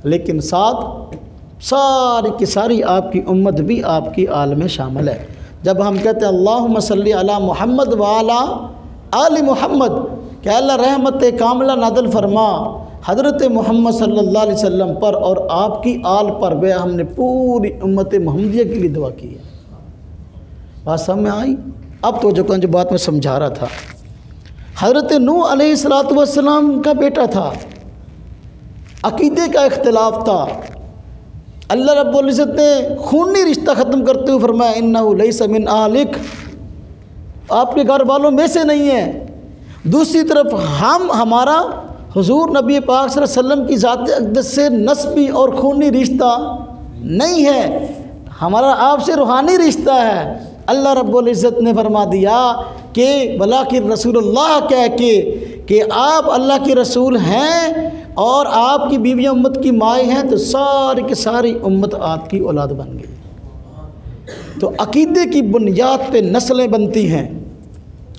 लेकिन साथ सारी की सारी आपकी उम्मत भी आपकी आल में शामिल है। जब हम कहते हैं अल्लाहुम्मा सल्ली अला मुहम्मद व अला आलि मुहम्मद, क्या अल्लाह रहमत कामिला नाज़िल फरमा हज़रत मोहम्मद सल्लल्लाहु अलैहि वसल्लम पर और आपकी आल पर, वह हमने पूरी उम्मत मोहम्मदिया के लिए दुआ की है। बात समझ में आई? अब तो जो बात मैं समझा रहा था, हज़रत नूह अलैहिस्सलातु वस्सलाम का बेटा था, अक़ीदे का इख्तिलाफ था, अल्लाह रब्बुल इज़्ज़त ने खूनी रिश्ता ख़त्म करते हुए फरमाया इन्नहु लैसा मिन आलिक, आपके घर वालों में से नहीं है। दूसरी तरफ हमारा हुज़ूर नबी पाक सल्लल्लाहु अलैहि वसल्लम की ज़ात अक़दस से नस्बी और खूनी रिश्ता नहीं है, हमारा आपसे रूहानी रिश्ता है। अल्लाह रब्बुल इज़्ज़त ने फरमा दिया कि भला कि रसूलुल्लाह कह के कि आप अल्लाह के रसूल हैं और आपकी बीवियाँ उम्मत की माएँ हैं, तो सारी की सारी उम्मत आपकी औलाद बन गई। तो अकीदे की बुनियाद पे नस्लें बनती हैं।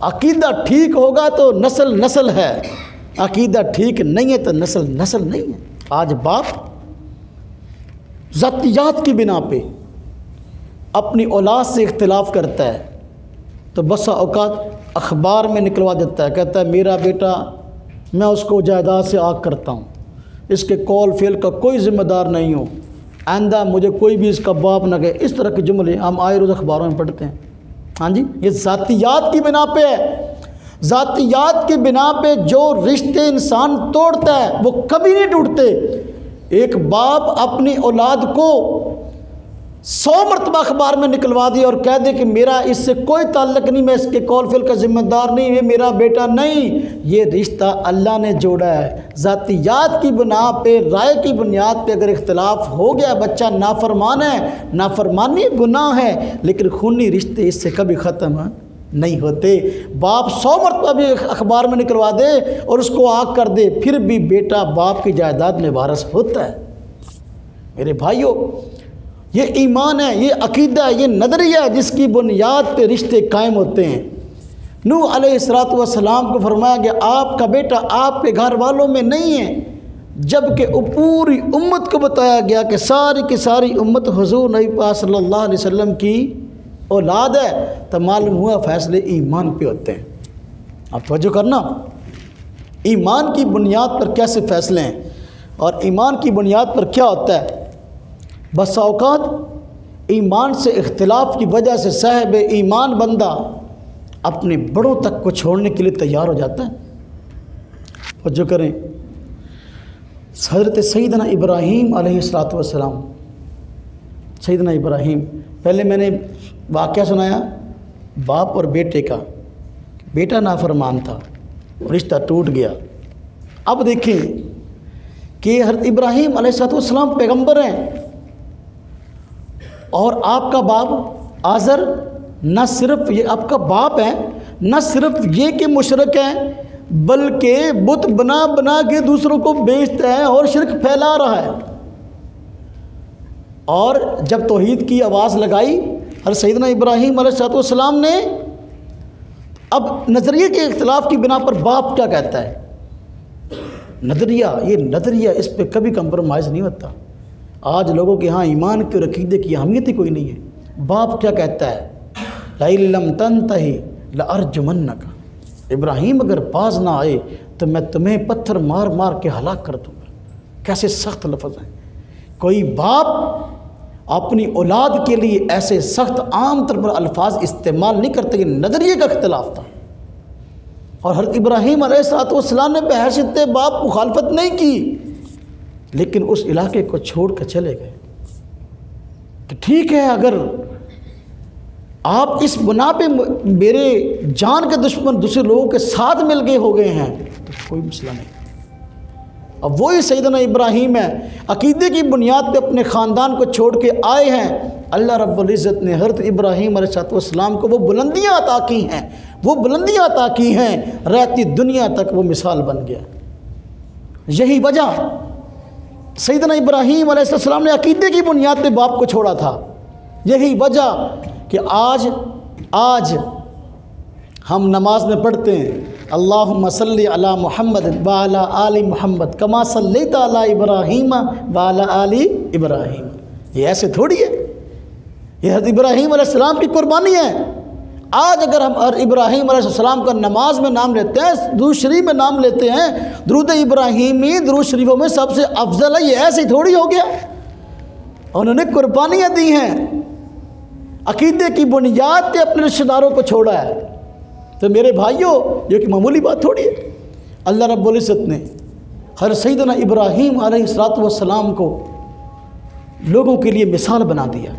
अकीदा ठीक होगा तो नस्ल नस्ल है, अकीदा ठीक नहीं है तो नस्ल नस्ल नहीं है। आज बाप ज़ातियात की बिना पे अपनी औलाद से इख्तिलाफ करता है तो बसा औकात अखबार में निकलवा देता है, कहता है मेरा बेटा, मैं उसको जायदाद से आग करता हूँ, इसके कॉल फेल का कोई ज़िम्मेदार नहीं हूँ, आइंदा मुझे कोई भी इसका बाप न कहे। इस तरह के जुमले हम आए रोज़ अखबारों में पढ़ते हैं। हाँ जी, ये ज़ातियात की बिना पे है। ज़ातियात की बिना पे जो रिश्ते इंसान तोड़ता है वो कभी नहीं टूटते। एक बाप अपनी औलाद को 100 मरतबा अखबार में निकलवा दिया और कह दे कि मेरा इससे कोई ताल्लुक़ नहीं, मैं इसके कॉल फिल का ज़िम्मेदार नहीं, ये मेरा बेटा नहीं, ये रिश्ता अल्लाह ने जोड़ा है। ज़ातियात की बुना पे, राय की बुनियाद पे अगर इख्तिलाफ हो गया, बच्चा नाफरमान है, नाफरमानी गुनाह है, लेकिन खूनी रिश्ते इससे कभी ख़त्म नहीं होते। बाप 100 मरतबा भी अखबार में निकलवा दे और उसको आग कर दे, फिर भी बेटा बाप की जायदाद में वारिस होता है। मेरे भाइयों, ये ईमान है, ये अकीदा है, ये नज़रिया है जिसकी बुनियाद पे रिश्ते कायम होते हैं। नूह अलैहिस्सलातु वस्सलाम को फरमाया कि आपका बेटा आपके घर वालों में नहीं है, जबकि पूरी उम्मत को बताया गया कि सारी की सारी उम्मत हुज़ूर नबी पाक सल्लल्लाहु अलैहि वसल्लम की औलाद है। तो मालूम हुआ फैसले ईमान पे होते हैं। आप तवज्जो करना, ईमान की बुनियाद पर कैसे फैसले हैं और ईमान की बुनियाद पर क्या होता है। बस औकात ईमान से इख्तिलाफ की वजह से साहिब ईमान बंदा अपने बड़ों तक को छोड़ने के लिए तैयार हो जाता है। और जो करें, हज़रत सैयदना इब्राहीम अलैहिस्सलातु वस्सलाम, सैयदना इब्राहीम, पहले मैंने वाक़या सुनाया बाप और बेटे का, बेटा नाफरमान था, रिश्ता टूट गया। अब देखें कि हज़रत इब्राहीम अलैहिस्सलातु वस्सलाम पैगम्बर हैं और आपका बाप आज़र न सिर्फ ये आपका बाप है, न सिर्फ ये कि मुशरक है, बल्कि बुत बना बना के दूसरों को बेचता है और शिरक फैला रहा है। और जब तौहीद की आवाज़ लगाई हज़रत सैयदना इब्राहीम अलैहिस्सलाम ने, अब नज़रिए के इख्तिलाफ की बिना पर बाप क्या कहता है, नज़रिया, ये नज़रिया, इस पर कभी कंप्रोमाइज़ नहीं होता। आज लोगों के यहाँ ईमान के अक़ीदे की अहमियत ही कोई नहीं है। बाप क्या कहता है, लम तंतही लअरजुमन्नका, इब्राहीम अगर बाज ना आए तो मैं तुम्हें पत्थर मार मार के हलाक कर दूँगा। कैसे सख्त लफ्ज़ हैं। कोई बाप अपनी औलाद के लिए ऐसे सख्त आम तौर पर अल्फाज इस्तेमाल नहीं करते कि नज़रिए का इख्तिलाफ था। और हज़रत इब्राहीम अलैहिस्सलाम ने बहैसियत बाप मुखालफत नहीं की, लेकिन उस इलाके को छोड़ कर चले गए कि ठीक है, अगर आप इस बुना पे मेरे जान के दुश्मन दूसरे लोगों के साथ मिल गए हो गए हैं तो कोई मसला नहीं। अब वही सैयदना इब्राहीम है, अकीदे की बुनियाद पे अपने ख़ानदान को छोड़ के आए हैं। अल्लाह रब्बुल इज़्ज़त ने हज़रत इब्राहीम अलैहिस्सलाम को वो बुलंदियाँ अता की हैं, वो बुलंदियाँ अता की हैं, रहती दुनिया तक वो मिसाल बन गया। यही वजह सैयदना इब्राहीम अलैहिस्सलाम ने अकीदे की बुनियाद पे बाप को छोड़ा था। यही वजह कि आज हम नमाज में पढ़ते हैं अल्लाहुम्मा सल्ली अला मुहम्मद व अला आली मुहम्मद कमा सल्लैता अला इब्राहीम व अला आली इब्राहीम। ये ऐसे थोड़ी है, ये हज़रत इब्राहीम अलैहिस्सलाम की कुर्बानी है। आज अगर हम इब्राहीम अलैहिस्सलाम का नमाज में नाम लेते हैं, दुरूद शरीफ में नाम लेते हैं, दुरूद इब्राहीमी दुरूद शरीफों में सबसे अफजल है, ये ऐसे थोड़ी हो गया। उन्होंने कुर्बानियाँ दी हैं, अकीदे की बुनियाद पे अपने रिश्तेदारों को छोड़ा है। तो मेरे भाइयों, ये कि मामूली बात थोड़ी है। अल्लाह रब्बुल इज़्ज़त ने हर सैयदना इब्राहीम अलैहिस्सलातु वस्सलाम को लोगों के लिए मिसाल बना दिया।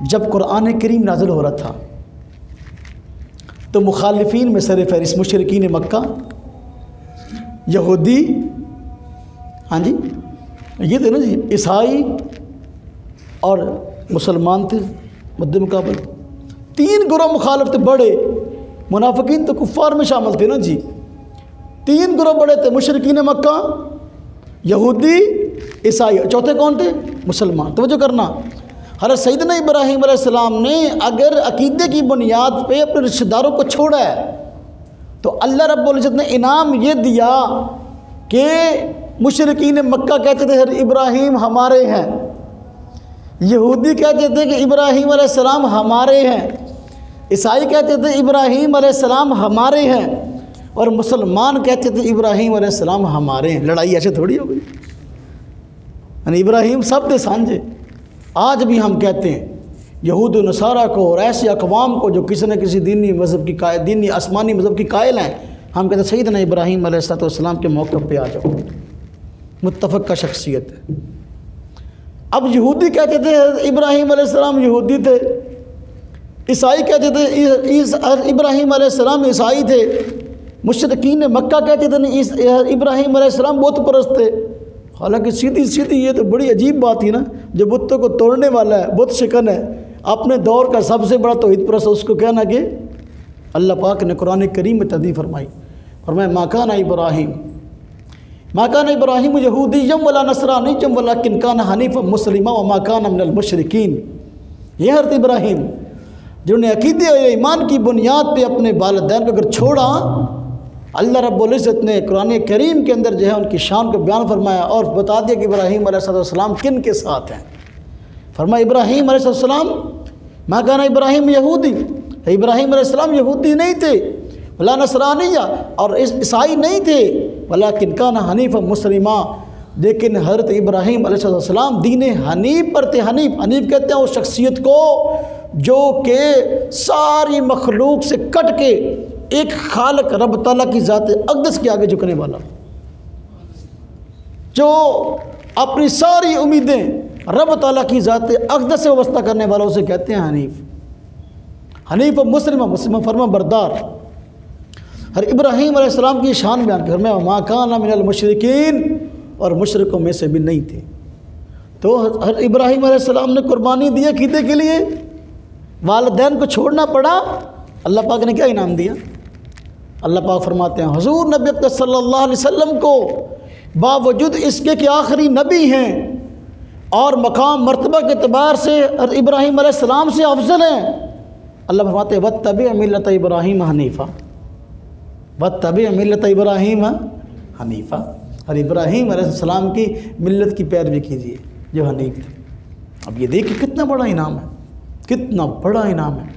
जब कुरान करीम नाज़िल हो रहा था तो मुखालिफीन में सर फहरिस्त मुशरिकीन मक्का, यहूदी, हाँ जी, ये थे ना जी, ईसाई, और मुसलमान थे मद्दे मुकाबल। 3 गुरोह मुखालिफ थे बड़े, मुनाफिकीन तो कुफ़ार में शामिल थे ना जी। 3 गुरोह बड़े थे, मुशरिकीन मक्का, यहूदी, ईसाई। चौथे कौन थे? मुसलमान। तवज्जो करना, हज़रत सैयदना इब्राहीम अलैहिस्सलाम ने अगर अकीदे की बुनियाद पे अपने रिश्तेदारों को छोड़ा है तो अल्लाह रब्बुल इज़्ज़त ने इनाम ये दिया कि मुशरिकीन मक्का कहते थे हज़रत इब्राहीम हमारे हैं, यहूदी कहते थे कि इब्राहीम अलैहिस्सलाम हमारे हैं, ईसाई कहते थे इब्राहीम अलैहिस्सलाम हमारे हैं, और मुसलमान कहते थे इब्राहीम अलैहिस्सलाम हमारे हैं। लड़ाई ऐसे थोड़ी हो गई, यानी इब्राहीम सब थे सांझे। आज भी हम कहते हैं यहूद व नसारा को और ऐसे अक़वाम को जो किसी न किसी दीनी मज़हब की कायल, दीनी आसमानी मज़हब की कायल हैं, हम कहते हैं सैयदना इब्राहीम अलैहिस्सलाम के मौक़िफ़ पे आ जाओ, मुत्तफ़क़ का शख्सियत है। अब यहूदी कहते थे इब्राहीम अलैहिस्सलाम यहूदी थे, ईसाई कहते थे इब्राहीम अलैहिस्सलाम ईसाई थे, मुशरिकीन मक्का कहते थे नहीं इब्राहीम अलैहिस्सलाम बुत परस्त थे। हालांकि सीधी सीधी ये तो बड़ी अजीब बात थी ना, जो बुतों को तोड़ने वाला है, बुत शिकन है, अपने दौर का सबसे बड़ा तौहीद परस्त, उसको कहना कि अल्लाह पाक ने कुरान करीम में तहदीद फरमाया माकाना इब्राहीम यहूदिय्यम वला नसरानिय्यम वलाकिन काना हनीफा मुस्लिमा व मा काना मिनल मुशरिकीन। ये हज़रत इब्राहीम जिन्होंने अकीदे और ईमान की बुनियाद पे अपने वालिदैन को अगर छोड़ा, अल्लाह रब्बुल इज़्ज़त ने कुरान करीम के अंदर जो है उनकी शान को बयान फरमाया और बता दिया कि इब्राहीम अलैहिस्सलाम किन के साथ हैं। फरमाया इब्राहीम अलैहिस्सलाम मा काना इब्राहीम यहूदी, इब्राहीम अलैहिस्सलाम यहूदी नहीं थे, वला नसरानिया और ईसाई नहीं थे, वलाकिन काना हनीफा मुस्लिमा, लेकिन हज़रत इब्राहीम अलैहिस्सलाम दीन हनीफ पर थे। हनीफ कहते हैं उस शख्सियत को जो कि सारी मखलूक से कट के एक खालिक रब ताला की ज़ात अक़दस के आगे झुकने वाला, जो अपनी सारी उम्मीदें रब ताला की ज़ात अक़दस से वाबस्ता करने वाला, उसे कहते हैं हनीफ मुस्लिमा फरमा बरदार। हर इब्राहीम अलैहिस्सलाम की शान बयान कर मैं मा काना मिनल मुशरिकीन, और मुशरिकों में से भी नहीं थे। तो हर इब्राहीम अलैहिस्सलाम ने कुर्बानी दी अक़ीदे के लिए, वालिदैन को छोड़ना पड़ा, अल्लाह पाक ने क्या इनाम दिया? अल्लाह पाक फरमाते हैं हुज़ूर नबी अकरम सल्लल्लाहु अलैहि वसल्लम को बावजूद इसके कि आखिरी नबी हैं और मकाम मर्तबा के अतबार से इब्राहीम अलैहिस्सलाम से अफजल हैं, अल्लाह फरमाते हैं वत्तबि मिल्लत इब्राहीम हनीफ़ा, वत्तबि मिल्लत इब्राहीम हनीफ़ा, और इब्राहीम अलैहिस्सलाम की मिल्लत की पैरवी कीजिए जो हनीफ थे। अब ये देखिए कितना बड़ा इनाम है, कितना बड़ा इनाम है।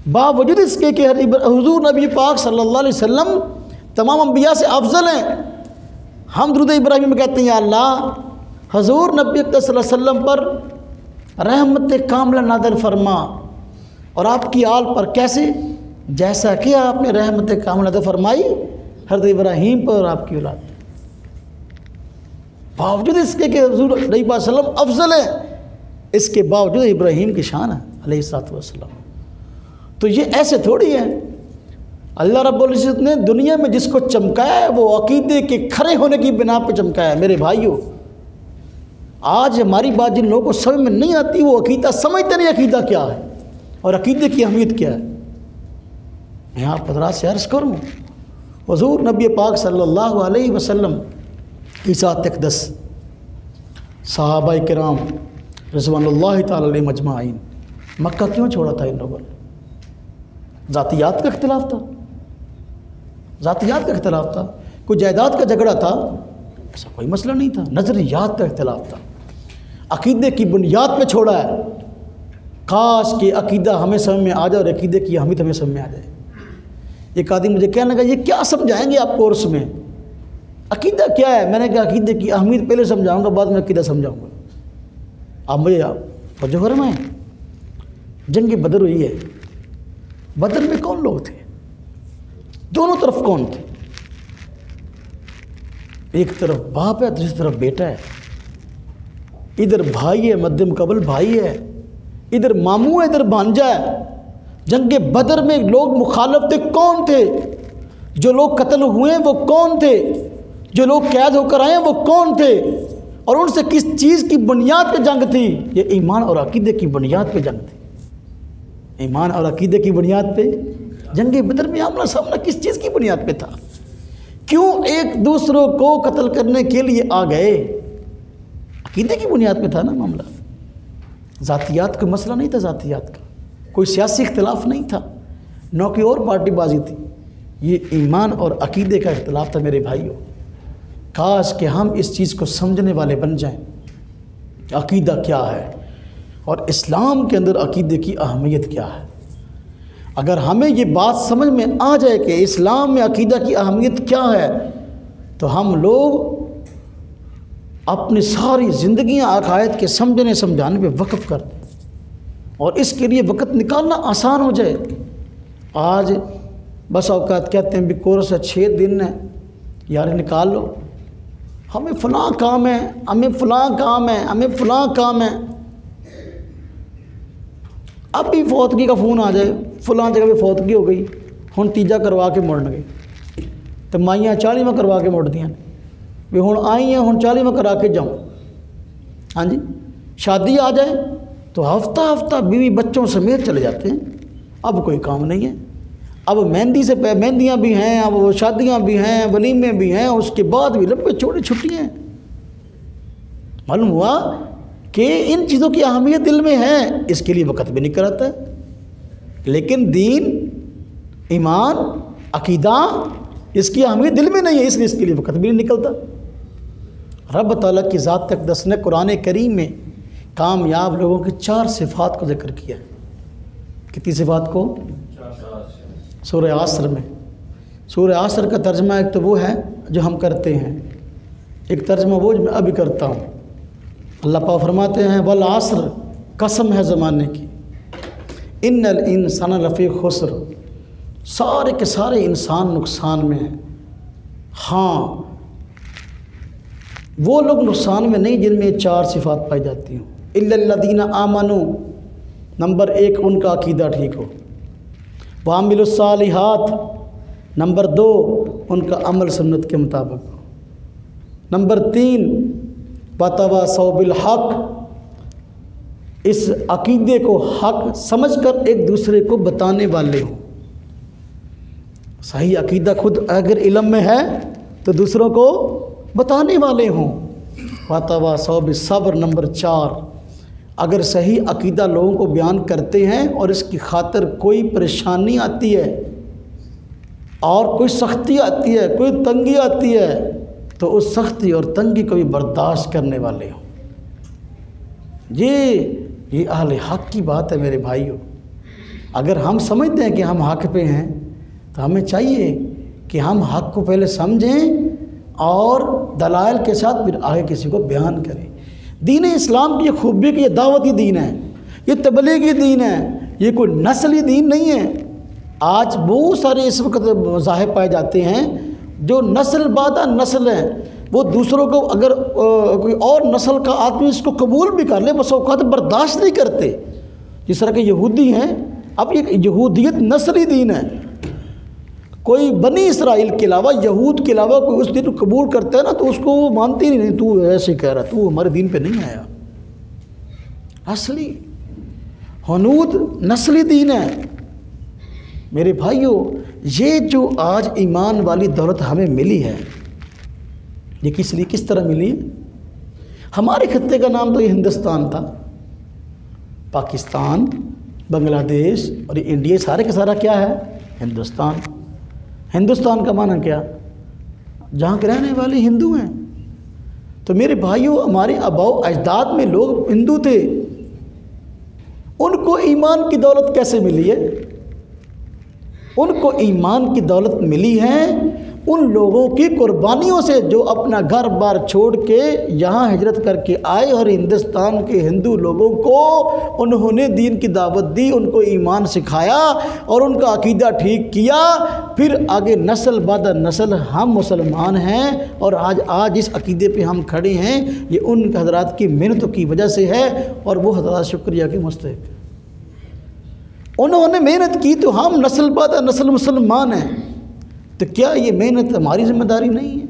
बावजूद इसके कि हुज़ूर नबी पाक सल्लल्लाहु अलैहि वसल्लम तमाम अंबिया से अफजल हैं, हम दुरूद इब्राहीम में कहते हैं या अल्लाह हुज़ूर नबी अकरम सल्लल्लाहु अलैहि वसल्लम पर रहमत कामिला नाज़िल फरमा, और आपकी आल पर कैसे, जैसा कि आपने रहमत कामिला नाज़िल फरमाई हज़रत इब्राहीम पर और आपकी औलाद। बावजूद इसके कि हुज़ूर नबी पाक सल्लल्लाहु अलैहि वसल्लम अफजल हैं, इसके बावजूद इब्राहीम की शान है अलैहिस्सलातु वस्सलाम। तो ये ऐसे थोड़ी है, अल्लाह रब्बुल इज़्ज़त ने दुनिया में जिसको चमकाया है वो अकीदे के खरे होने की बिना पर चमकाया है। मेरे भाइयों, आज हमारी बात जिन लोगों को समझ में नहीं आती वो अकीदा समझते नहीं, अकीदा क्या है और अकीदे की अहमियत क्या है। मैं आप हज़रात से अर्ज़ करूँ, हुज़ूर नबी पाक सल्लल्लाहु अलैहि वसल्लम की ज़ात अक़दस, सहाबा किराम रिज़वानुल्लाहि ताला अलैहिम अजमाइन, मक्का क्यों छोड़ा था इन लोगों ने? ज़ातियात का इख्तिलाफ था, ज़ातियात का इख्तिलाफ था, कोई जायदाद का झगड़ा था, ऐसा कोई मसला नहीं था, नज़रियात का इख्तिलाफ था। अकीदे की बुनियाद पे छोड़ा है। काश कि अकीदा हमें समझ में आ जाए और अकीदे की अहमियत हमें समझ में आ जाए। एक आदमी मुझे कहने लगा ये क्या समझाएंगे आप कोर्स में, अकीदा क्या है? मैंने कहा अकीदे की अहमियत पहले समझाऊंगा, बाद में अकीदा समझाऊंगा। आप मुझे वजह फरमाएं, जंग बदर हुई है, बदर में कौन लोग थे? दोनों तरफ कौन थे? एक तरफ बाप है, दूसरी तरफ बेटा है, इधर भाई है, मध्य मुकाबल भाई है, इधर मामू है, इधर भांजा है। जंग बदर में लोग मुखालिफ थे, कौन थे? जो लोग कत्ल हुए वो कौन थे? जो लोग कैद होकर आए वो कौन थे? और उनसे किस चीज़ की बुनियाद पे जंग थी? ये ईमान और अकीदे की बुनियाद पे जंग थी। ईमान और अकीदे की बुनियाद पे जंग बदर में आमना सामना किस चीज़ की बुनियाद पे था? क्यों एक दूसरों को कत्ल करने के लिए आ गए? अकीदे की बुनियाद पे था ना मामला। ज़ातियात का मसला नहीं था, ज़ातियात का कोई सियासी इख्तिलाफ नहीं था, न कोई और पार्टीबाजी थी। ये ईमान और अकीदे का इख्तिलाफ था मेरे भाइयों। काश कि हम इस चीज़ को समझने वाले बन जाएं कि अकीदा क्या है और इस्लाम के अंदर अकीदे की अहमियत क्या है। अगर हमें ये बात समझ में आ जाए कि इस्लाम में अकीदा की अहमियत क्या है, तो हम लोग अपनी सारी ज़िंदगियां अकायद के समझने समझाने पे वक़्फ़ कर दें और इसके लिए वक़्त निकालना आसान हो जाए। आज बस औकात कहते हैं भी कोर्स है 6 दिन है, यार निकाल लो, हमें फ़लाँ काम है, हमें फ़लाँ काम है, हमें फ़लाँ काम है। अब भी फौतगी का फ़ोन आ जाए, फ़लाँ जगह पे फौतगी हो गई, हुण तीजा करवा के मुड़न गए, तो माइयाँ 40वां करवा के मुड़ दियाँ भी हुण आई हैं, हुण 40वां करा के जाऊँ। हाँ जी, शादी आ जाए तो हफ्ता हफ्ता बीवी बच्चों समेत चले जाते हैं। अब कोई काम नहीं है, अब मेहंदी से मेहंदियाँ भी हैं, अब वो शादियाँ भी हैं, वलीमे भी हैं, उसके बाद भी लंबे चौड़े छुट्टियाँ। मालूम हुआ कि इन चीज़ों की अहमियत दिल में है, इसके लिए वक़्त भी नहीं कराता है। लेकिन दीन, ईमान, अकीदा, इसकी अहमियत दिल में नहीं है, इसलिए इसके लिए वक़्त भी नहीं निकलता। रब ताला की ज़ात अक़दस ने कुरान करीम में कामयाब लोगों की 4 सिफ़ात को ज़िक्र किया है। कितनी सिफ़ात को? सूरह आसर में। सूरह आसर का तर्जमा एक तो वो है जो हम करते हैं, एक तर्जमा वो जो मैं अभी करता हूँ। अल्लाह पाक फरमाते हैं वल आसर, कसम है ज़माने की, इन्नल इंसान लफ़ी खुस्र, सारे के सारे इंसान नुकसान में हैं। हाँ, वो लोग नुकसान में नहीं जिनमें ये 4 सिफ़ात पाई जाती हों। इल्लल्लज़ीना आमनू, नंबर 1 उनका अकीदा ठीक हो। वामिलुस्सालिहात, नंबर 2 उनका अमल सुन्नत के मुताबिक हो। नंबर 3 वतवासौ बिल हक़, इस अकीदे को हक़ समझकर एक दूसरे को बताने वाले हों। सही अकीदा खुद अगर इल्म में है तो दूसरों को बताने वाले हों। वतवासौ बिस्सब्र, नंबर 4 अगर सही अकीदा लोगों को बयान करते हैं और इसकी खातिर कोई परेशानी आती है और कोई सख्ती आती है, कोई तंगी आती है, तो उस सख्ती और तंगी को भी बर्दाश्त करने वाले हों। ये अहले हक़ की बात है मेरे भाइयों। अगर हम समझते हैं कि हम हक़ पे हैं तो हमें चाहिए कि हम हक़ को पहले समझें और दलाइल के साथ फिर आगे किसी को बयान करें। दीन इस्लाम की खूबी की ये दावती दीन है, ये तबलीगी दीन है, ये कोई नस्ली दीन नहीं है। आज बहुत सारे इस वक्त मज़ाहिब पाए जाते हैं जो नस्ल बादा नस्ल हैं, वो दूसरों को अगर कोई और नस्ल का आदमी इसको कबूल भी कर ले बस औकात बर्दाश्त नहीं करते। जिस तरह के यहूदी हैं, अब ये यहूदियत नस्ली दीन है। कोई बनी इसराइल के अलावा, यहूद के अलावा कोई उस दिन कबूल करता है ना तो उसको वो मानती नहीं, तू ऐसे कह रहा, तू हमारे दीन पे नहीं आया। असली हनूद नस्ली दीन है मेरे भाइयों। ये जो आज ईमान वाली दौलत हमें मिली है, ये किस तरह मिली है? हमारे खत्ते का नाम तो ये हिंदुस्तान था, पाकिस्तान, बांग्लादेश और इंडिया, सारे का सारा क्या है? हिंदुस्तान। हिंदुस्तान का माना क्या? जहाँ के रहने वाले हिंदू हैं। तो मेरे भाइयों, हमारे आबाओ अजदाद में लोग हिंदू थे, उनको ईमान की दौलत कैसे मिली है? उनको ईमान की दौलत मिली है उन लोगों की कुर्बानियों से जो अपना घर बार छोड़ के यहाँ हिजरत करके आए और हिंदुस्तान के हिंदू लोगों को उन्होंने दीन की दावत दी, उनको ईमान सिखाया और उनका अकीदा ठीक किया। फिर आगे नस्ल बाद नस्ल हम मुसलमान हैं और आज इस अकीदे पे हम खड़े हैं, ये उन हजरात की मेहनतों की वजह से है और वो हजरात शुक्रिया के मुस्तहिक। उन्होंने मेहनत की तो हम नस्ल बाद नस्ल मुसलमान हैं। तो क्या ये मेहनत हमारी जिम्मेदारी नहीं है?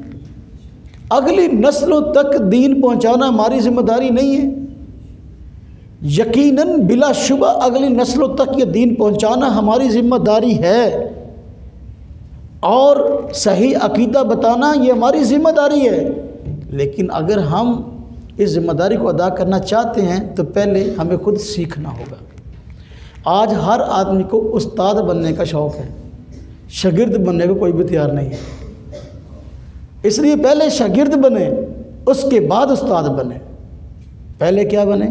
अगली नस्लों तक दीन पहुंचाना हमारी जिम्मेदारी नहीं है? यकीनन बिलाशुबा अगली नस्लों तक ये दीन पहुंचाना हमारी जिम्मेदारी है, और सही अकीदा बताना ये हमारी जिम्मेदारी है। लेकिन अगर हम इस जिम्मेदारी को अदा करना चाहते हैं तो पहले हमें खुद सीखना होगा। आज हर आदमी को उस्ताद बनने का शौक़ है, शागिर्द बनने को कोई भी तैयार नहीं है। इसलिए पहले शागिर्द बने, उसके बाद उस्ताद बने। पहले क्या बने?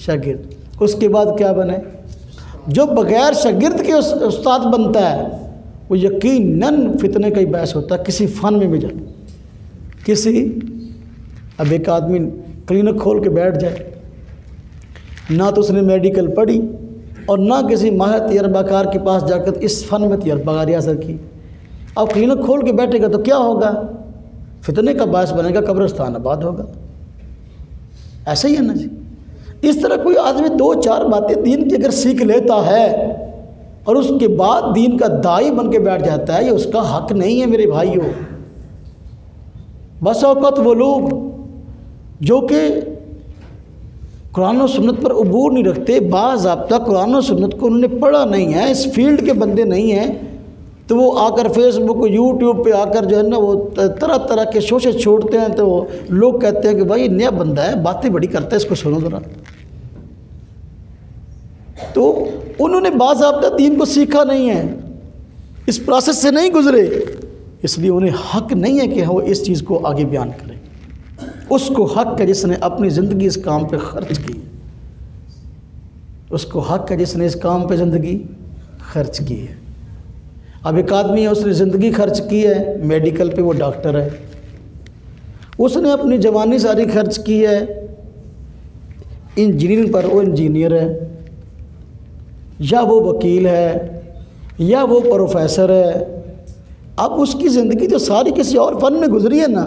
शागिर्द। उसके बाद क्या बने? जो बगैर शागिर्द के उस्ताद बनता है वो यकीनन फितने का ही बहस होता है किसी फ़न में भी जाए। अब एक आदमी क्लिनिक खोल के बैठ जाए, ना तो उसने मेडिकल पढ़ी और ना किसी माहिर तजर्बाकार के पास जाकर इस फ़न में तजर्बाकारी हासिल की। अब क्लिनिक खोल के बैठेगा तो क्या होगा? फितने का बायस बनेगा, कब्रिस्तान आबाद होगा। ऐसा ही है ना जी। इस तरह कोई आदमी 2-4 बातें दीन की अगर सीख लेता है और उसके बाद दीन का दाई बन के बैठ जाता है, ये उसका हक नहीं है मेरे भाइयों। बस औक़त वो लोग जो कि कुरान और सुन्नत पर अबूर नहीं रखते, बाज़ाब्ता कुरान और सुन्नत को उन्होंने पढ़ा नहीं है, इस फील्ड के बंदे नहीं हैं, तो वो आकर फेसबुक यूट्यूब पे आकर जो है ना वो तरह तरह के शोशे छोड़ते हैं। तो लोग कहते हैं कि भाई नया बंदा है, बातें बड़ी करता है, इसको सुनो ज़रा। तो उन्होंने बाज़ाब्ता दीन को सीखा नहीं है, इस प्रोसेस से नहीं गुजरे, इसलिए उन्हें हक नहीं है कि वो इस चीज़ को आगे बयान करें। उसको हक है जिसने अपनी ज़िंदगी इस काम पे खर्च की, उसको हक है जिसने इस काम पे ज़िंदगी खर्च की है। अब एक आदमी है, उसने ज़िंदगी खर्च की है मेडिकल पे, वो डॉक्टर है। उसने अपनी जवानी सारी खर्च की है इंजीनियरिंग पर, वो इंजीनियर है, या वो वकील है, या वो प्रोफेसर है। अब उसकी ज़िंदगी तो सारी किसी और फन में गुजरी है ना।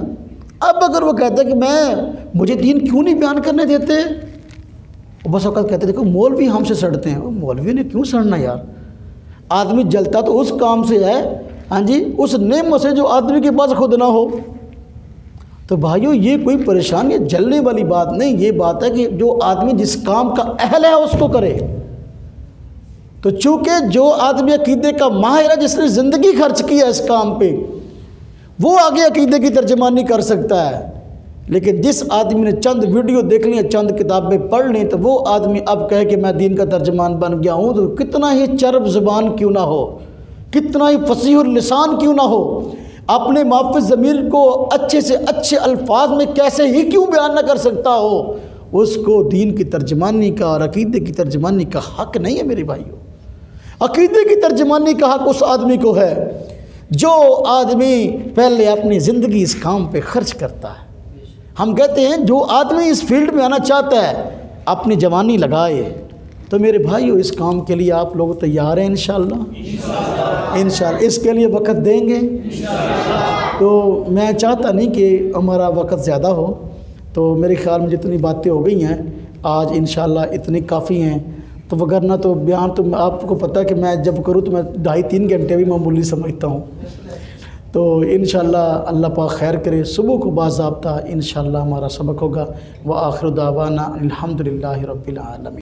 अब अगर वो कहता है कि मुझे दीन क्यों नहीं बयान करने देते, वो बस वक़्त कहते देखो मौलवी हमसे सड़ते हैं। मौलवी ने क्यों सड़ना यार? आदमी जलता तो उस काम से है, हाँ जी, उस नेमत से जो आदमी के पास खुद ना हो। तो भाइयों ये कोई परेशानी जलने वाली बात नहीं, ये बात है कि जो आदमी जिस काम का अहल है उसको करे। तो चूँकि जो आदमी अकीदे का माहिर है, जिसने ज़िंदगी खर्च की है इस काम पे, वो आगे अकीदे की तर्जमानी कर सकता है। लेकिन जिस आदमी ने चंद वीडियो देख ली, चंद किताबें पढ़ ली, तो वो आदमी अब कहे कि मैं दीन का तर्जमान बन गया हूँ, तो कितना ही चरब ज़ुबान क्यों ना हो, कितना ही फसीह लिसान क्यों ना हो, अपने माफ़िज़ ज़मीर को अच्छे से अच्छे अल्फाज में कैसे ही क्यों बयान ना कर सकता हो, उसको दीन की तर्जमानी का और अकीदे की तर्जमानी का हक़ नहीं है मेरे भाइयों। अकीदे की तर्जमानी का हक़ उस आदमी को है जो आदमी पहले अपनी ज़िंदगी इस काम पे खर्च करता है। हम कहते हैं जो आदमी इस फील्ड में आना चाहता है अपनी जवानी लगाए। तो मेरे भाइयों इस काम के लिए आप लोग तैयार हैं इंशाअल्लाह? इंशाअल्लाह इसके लिए वक़्त देंगे। तो मैं चाहता नहीं कि हमारा वक़्त ज़्यादा हो, तो मेरे ख़्याल में जितनी बातें हो गई हैं आज इंशाअल्लाह इतनी काफ़ी हैं। तो वगरना तो बयान तो आपको पता है कि मैं जब करूँ तो मैं 2.5-3 घंटे भी मामूली समझता हूँ। तो इंशाअल्लाह अल्लाह पाक खैर करे, सुबह को बाज़ाब्ता इंशाअल्लाह हमारा सबक होगा। व आखिर दावाना अल्हम्दुलिल्लाहि रब्बिल आलमीन।